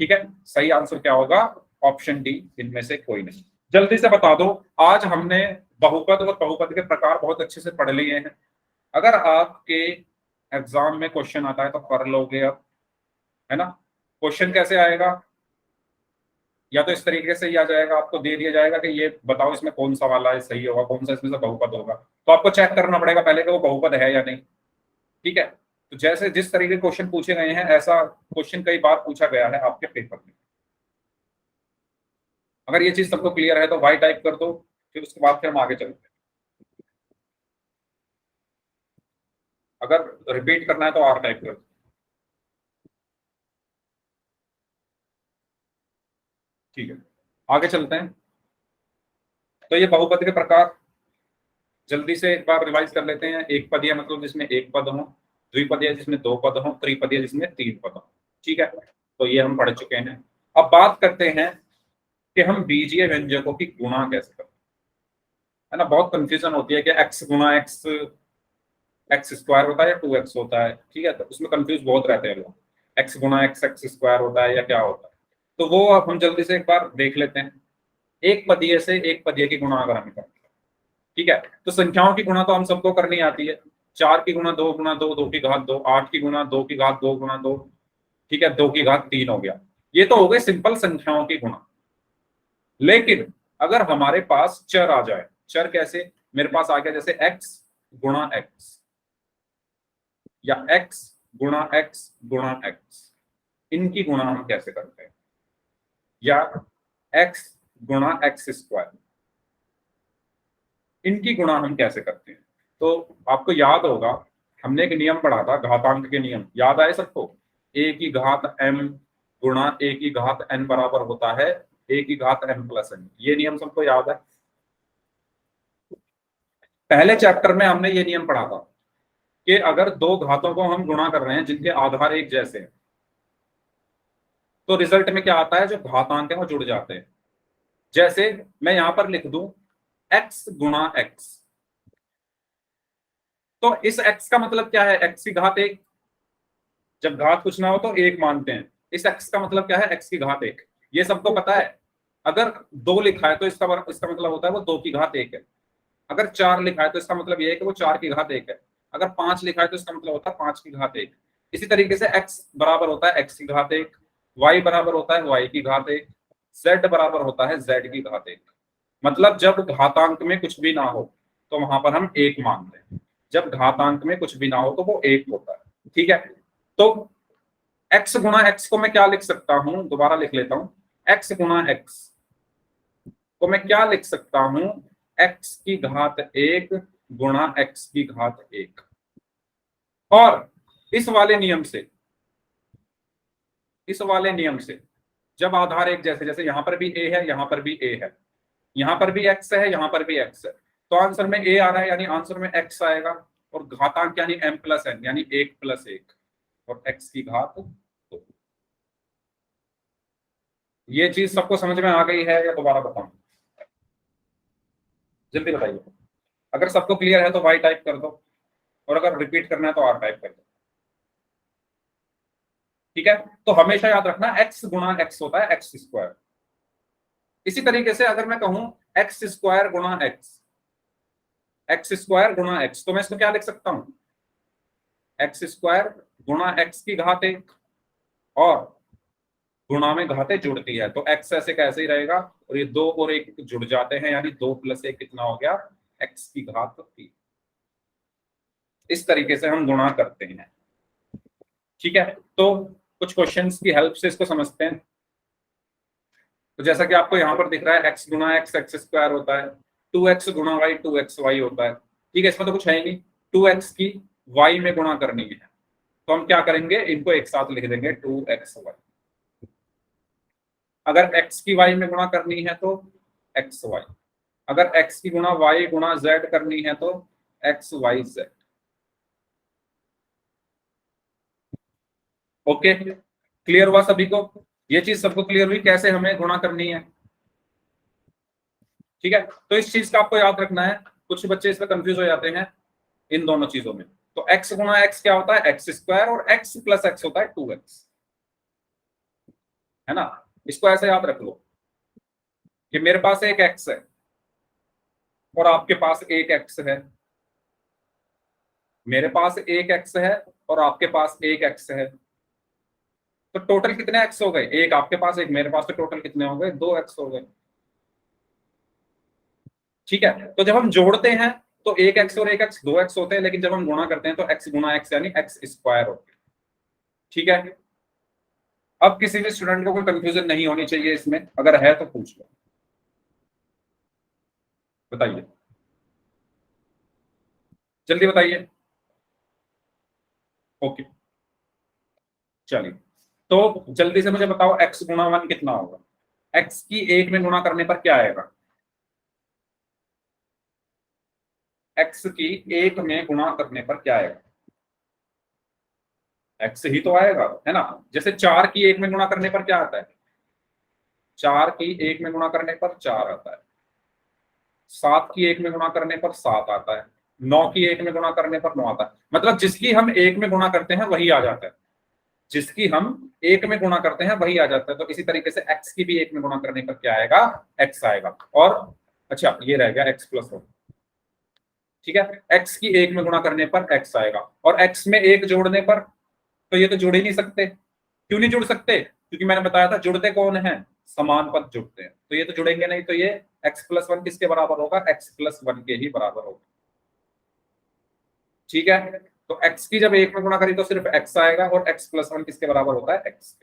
ठीक है, सही आंसर क्या होगा, ऑप्शन डी, इनमें से कोई नहीं। जल्दी से बता दो, आज हमने बहुपद और बहुपद के प्रकार बहुत अच्छे से पढ़ लिए हैं। अगर आपके एग्जाम में क्वेश्चन आता है तो कर लोगे अब, है ना। क्वेश्चन कैसे आएगा, या तो इस तरीके से ही आ जाएगा, आपको दे दिया जाएगा कि ये बताओ इसमें कौन सा वाला है सही होगा, कौन सा इसमें से बहुपद होगा, तो आपको चेक करना पड़ेगा पहले कि वो बहुपद है या नहीं। ठीक है, तो जैसे जिस तरीके के क्वेश्चन पूछे गए हैं ऐसा क्वेश्चन कई बार पूछा गया है आपके पेपर में। अगर ये चीज सबको क्लियर है तो वाई टाइप कर दो, फिर उसके बाद फिर हम आगे चलते हैं। अगर रिपीट करना है तो आर टाइप कर दो। ठीक है, आगे चलते हैं। तो ये बहुपद के प्रकार जल्दी से एक बार रिवाइज कर लेते हैं। एक पदीय मतलब जिसमें एक पद हो, द्विपदीय जिसमें 2 पद हो, त्रिपदीय जिसमें 3 पद हो। ठीक है, तो ये हम पढ़ चुके हैं। अब बात करते हैं कि हम बीजीय व्यंजकों की गुणा कैसे करते हैं, है ना। बहुत कंफ्यूजन होती है कि x गुणा x स्क्वायर होता है या 2x होता है। ठीक है, तो उसमें कंफ्यूज बहुत रहते हैं लोग, x गुणा x स्क्वायर होता है या क्या होता है। तो वो अब हम जल्दी से एक बार देख लेते हैं। एक पदीय से एक पदीय की गुणा अगर हम करते हैं, ठीक है, तो संख्याओं की गुणा तो हम सबको करनी आती है। 4 की गुणा 2 गुणा 2, 2 की घात 2, 8 की गुणा 2 की घात 2 गुणा 2, ठीक है, 2 की घात 3 हो गया। ये तो हो गए सिंपल संख्याओं की गुणा। लेकिन अगर हमारे पास चर आ जाए, चर कैसे, मेरे पास आ गया जैसे x गुणा x या x गुणा x गुणा x, इनकी गुणा हम कैसे करते हैं, या x गुणा x स्क्वायर, इनकी गुणा हम कैसे करते हैं। तो आपको याद होगा हमने एक नियम पढ़ा था, घातांक के नियम, याद आए सबको, a की घात m गुणा a की घात n बराबर होता है a की घात m प्लस n। ये नियम सबको याद है। पहले चैप्टर में हमने ये नियम पढ़ा था कि अगर दो घातों को हम गुणा कर रहे हैं जिनके आधार एक जैसे हैं, तो रिजल्ट में क्या आता है, जो घातांक है वो जुड़ जाते हैं। जैसे मैं यहां पर लिख दूं x गुणा x, तो इस x का मतलब क्या है, x की घात 1। जब घात कुछ ना हो तो 1 मानते हैं, इस x का मतलब क्या है, x की घात 1। ये सबको पता है। अगर 2 लिखा है तो इसका मतलब होता है वो 2 की घात 1 है। अगर 4 लिखा है तो इसका मतलब ये है कि वो 4 की घात 1 है। अगर 5 लिखा है तो इसका मतलब होता है 5 की घात 1। इसी तरीके से x बराबर होता है x की घात 1, y बराबर होता है y की घात 1, z बराबर होता है z की घात 1। मतलब जब घातांक में कुछ भी ना हो तो वहां पर हम 1 मानते हैं, जब घातांक में कुछ भी ना हो तो वो 1 होता है। ठीक है, तो x गुणा x को मैं क्या लिख सकता हूं, दोबारा लिख लेता हूं, x गुणा x को मैं क्या लिख सकता हूं, x की घात 1 गुणा x की घात 1। और इस वाले नियम से, इस वाले नियम से जब आधार एक जैसे, जैसे यहां पर भी a है, यहां पर भी a है, यहां पर भी x है, यहां पर भी x है, तो आंसर में a आ रहा है, यानी आंसर में x आएगा, और घातांक यानी m प्लस n, यानी 1 प्लस 1, और x की घात 2। ये चीज सबको समझ में आ गई है या दोबारा बताऊं? जल्दी बताइए। अगर सबको क्लियर है तो वाई टाइप कर दो, और अगर रिपीट करना है तो आर टाइप कर दो। ठीक है, तो हमेशा याद रखना एक्स गुणा एक्स होता है एक्स स्क्वायर। इसी तरीके से अगर मैं कहूं एक्स स्क्वायर गुणा एक्स, एक्स स्क्वायर गुणा एक्स, तो मैं इसको क्या लिख सकता हूं? एक्स स्क्वायर गुणा एक्स की घात एक, और गुणा में घातें जुड़ती है तो एक्स ऐसे कैसे ही रहेगा, और ये दो और एक जुड़ जाते हैं, यानी 2 + 1 कितना हो गया? एक्स की घात 3। इस तरीके से हम गुणा करते हैं। ठीक है, तो कुछ क्वेश्चंस की हेल्प से इसको समझते हैं। तो जैसा कि आपको यहाँ पर दिख रहा है एक्स गुणा एक्स एक्स स्क्वायर होता है, 2x गुणा वाई 2x वाई होता है। ठीक है, इसमें तो कुछ है ही नहीं, 2x की y में गुणा करनी है, तो हम क्या करेंगे, इनको एक साथ लिख देंगे 2xy। अगर x की y में गुणा करनी है तो xy, अगर x की गुणा y गुणा z करनी है तो xyz। ओके, क्लियर हुआ सभी को? ये चीज सबको क्लियर हुई कैसे हमें गुणा करनी है? ठीक है, तो इस चीज का आपको याद रखना है। कुछ बच्चे इसमें कंफ्यूज हो जाते हैं इन दोनों चीजों में। तो x गुणा x क्या होता है? एक्स स्क्वायर, और x प्लस x होता है 2x, है ना? इसको ऐसे याद रख लो कि मेरे पास एक x है और आपके पास एक x है, मेरे पास एक x है और आपके पास एक x है, तो टोटल कितने x हो गए? एक आपके पास एक मेरे पास, तो टोटल कितने हो गए? 2x हो गए। ठीक है, तो जब हम जोड़ते हैं तो एक x और एक x 2x होते हैं, लेकिन जब हम गुणा करते हैं तो x गुणा x यानी x स्क्वायर होते हैं। ठीक है, अब किसी भी स्टूडेंट को कोई कंफ्यूजन नहीं होनी चाहिए इसमें, अगर है तो पूछ लो, बताइए, जल्दी बताइए। ओके, चलिए, तो जल्दी से मुझे बताओ x गुणा 1 कितना होगा? x की 1 में गुणा करने पर क्या आएगा? x की 1 में गुणा करने पर क्या आएगा? x ही तो आएगा, है ना? जैसे 4 की 1 में गुणा करने पर क्या आता है? 4 की 1 में गुणा करने पर 4 आता है, 7 की 1 में गुणा करने पर 7 आता है, 9 की 1 में गुणा करने पर 9 आता है। मतलब जिसकी हम 1 में गुणा करते हैं वही आ जाता है, जिसकी हम 1 में गुणा करते हैं वही आ जाता है। तो इसी तरीके से x की भी 1 में गुणा करने पर क्या आएगा? x आएगा। और अच्छा, ये रह गया x प्लस 1। ठीक है, x की 1 में गुणा करने पर x आएगा, और x में 1 जोड़ने पर, तो ये तो जुड़ ही नहीं सकते। क्यों नहीं जुड़ सकते? क्योंकि मैंने बताया था जुड़ते कौन है? समान पद जुड़ते हैं, तो ये तो जुड़ेंगे नहीं, तो ये x प्लस 1 किसके बराबर होगा? x प्लस 1 के ही बराबर होगा। ठीक है, तो x की जब 1 में गुणा करी तो सिर्फ x आएगा, और x प्लस 1 किसके बराबर होता है? x,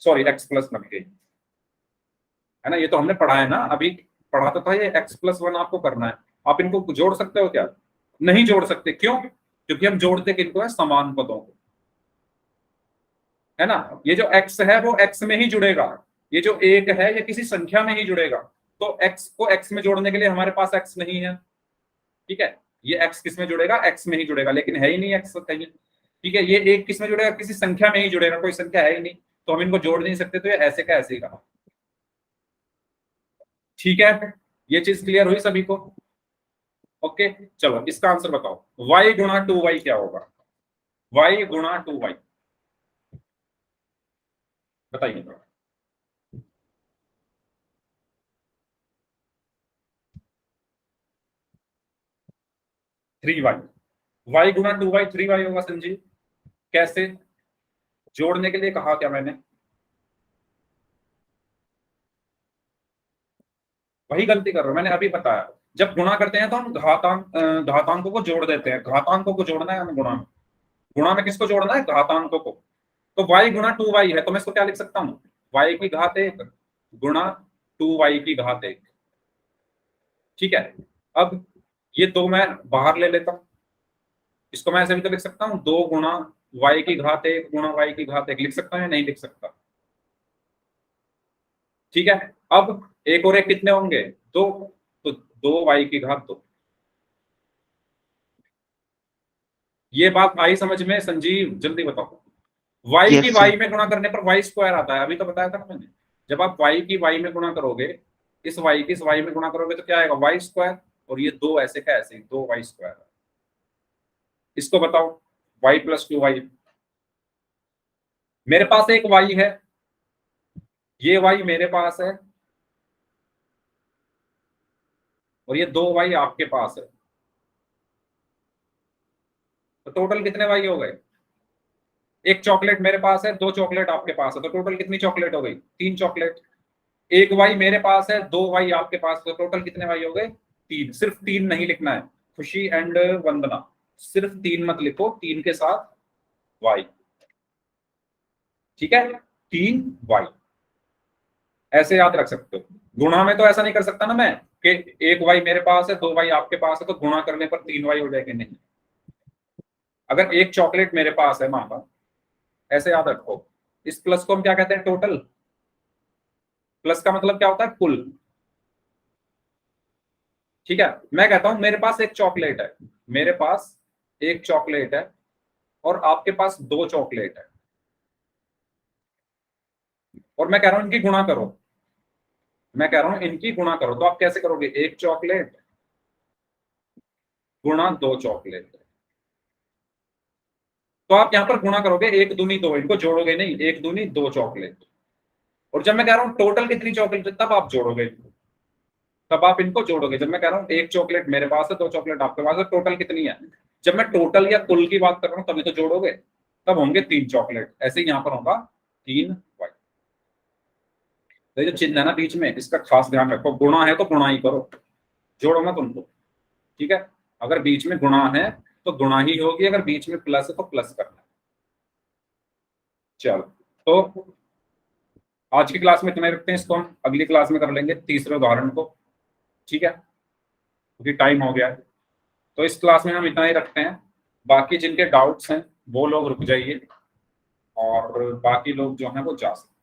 सॉरी x प्लस 1 के, है ना? ये तो हमने पढ़ा है ना, अभी पढ़ा तो था ये x प्लस 1 आपको करना है। आप इनको जोड़ सकते हो क्या? नहीं जोड़ सकते। क्यों? क्योंकि हम जोड़ते किनको है? समान पदों को, है ना? ये जो x है वो x में ही जुड़ेगा, ये जो 1 है ये किसी संख्या में ही जुड़ेगा। तो x को x में जोड़ने के लिए हमारे पास x नहीं है। ठीक है, ये x किस में जुड़ेगा? x में ही जुड़ेगा, लेकिन है ही नहीं x कहीं। ठीक है, ये 1 किस में जुड़ेगा? किसी संख्या में ही जुड़ेगा, कोई संख्या है ही नहीं, तो हम इनको जोड़ नहीं सकते, तो ये ऐसे का ऐसे ही रहा। ठीक है, ये चीज क्लियर हुई सभी को? ओके, चलो इसका आंसर बताओ, y गुणा 2y क्या होगा? y गुणा 2y बताइए। 3y, y गुणा 2y 3y होगा संजीव। कैसे? जोड़ने के लिए कहा क्या मैंने? वही गलती कर रहा हूं, मैंने अभी बताया, जब गुणा करते हैं तो हम घातांकों को जोड़ देते हैं। घातांकों को जोड़ना है हमें गुणा में, गुणा में किसको जोड़ना है? घातांकों को। तो y गुणा 2y है, तो मैं इसको क्या लिख सकता हूँ? y की घात 1 गुणा 2y की घात 1। ठीक है, अब ये दो मैं बाहर ले लेता हूँ, इसको मैं ऐसे भी तो लिख सकता हूँ, 2 गुणा y की घात 1 गुणा y की घात 1 लिख सकता हूँ या नहीं लिख सकता? ठीक है, अब एक और एक कितने होंगे? 2, तो 2y की घात 2। ये बात आई समझ में संजीव? जल्दी बताओ। y की यस सर। y में गुणा करने पर y स्क्वायर आता है, अभी तो बताया था ना मैंने। जब आप y की y में गुणा करोगे, इस y की इस y में गुणा करोगे तो क्या आएगा, वाई स्क्वायर, और ये दो ऐसे का ऐसे, 2y स्क्वायर। इसको बताओ, y प्लस 2y। मेरे पास एक y है, ये y मेरे पास है, और ये 2y आपके पास है, तो टोटल कितने y हो गए? एक चॉकलेट मेरे पास है, 2 चॉकलेट आपके पास है, तो टोटल कितनी चॉकलेट हो गई? 3 चॉकलेट। एक y मेरे पास है, 2y आपके पास, तो टोटल कितने y हो गए? 3। सिर्फ 3 नहीं लिखना है, खुशी एंड वंदना, सिर्फ 3 मत लिखो, 3 के साथ y, ठीक है, 3y ऐसे याद रख सकते हो। गुणा में तो ऐसा नहीं कर सकता ना मैं कि एक y मेरे पास है, 2y आपके पास है, तो गुणा करने पर 3y हो जाएगा, नहीं। अगर एक चॉकलेट मेरे पास है मान लो, ऐसे याद रखो, इस प्लस को हम क्या कहते हैं? टोटल। प्लस का मतलब क्या होता है? कुल। ठीक है, मैं कहता हूं मेरे पास एक चॉकलेट है, मेरे पास एक चॉकलेट है, और आपके पास 2 चॉकलेट है, और मैं कह रहा हूं इनकी गुणा करो, मैं कह रहा हूं इनकी गुणा करो, तो आप कैसे करोगे? एक चॉकलेट गुणा 2 चॉकलेट, तो आप यहां पर गुणा करोगे, एक दूनी 2, इनको जोड़ोगे नहीं, एक दूनी 2 चॉकलेट। और जब मैं कह रहा हूं टोटल कितनी चॉकलेट है, तब आप जोड़ोगे इनको, तब आप इनको जोड़ोगे। जब मैं कह रहा हूं एक चॉकलेट मेरे पास है, 2 चॉकलेट आपके पास है, टोटल कितनी है? जब मैं टोटल या कुल की बात कर रहा हूं तभी तो जोड़ोगे, तब होंगे 3 चॉकलेट। ऐसे ही यहां पर होगा 3y। तो ये जो चिन्ह है ना बीच में, इसका खास ध्यान रखो, गुणा है तो गुणा ही करो, जोड़ो मत उनको, ठीक है। अगर बीच में गुणा है तो गुणा ही होगी, अगर बीच में प्लस है तो प्लस करना। चलो, तो आज की क्लास में इतना ही रखते हैं, इसको हम अगली क्लास में कर लेंगे तीसरे उदाहरण को, ठीक है, क्योंकि टाइम हो गया है। तो इस क्लास में हम इतना ही रखते हैं, बाकी जिनके डाउट्स हैं वो लोग रुक जाइए, और बाकी लोग जो हैं वो जा सकते हैं।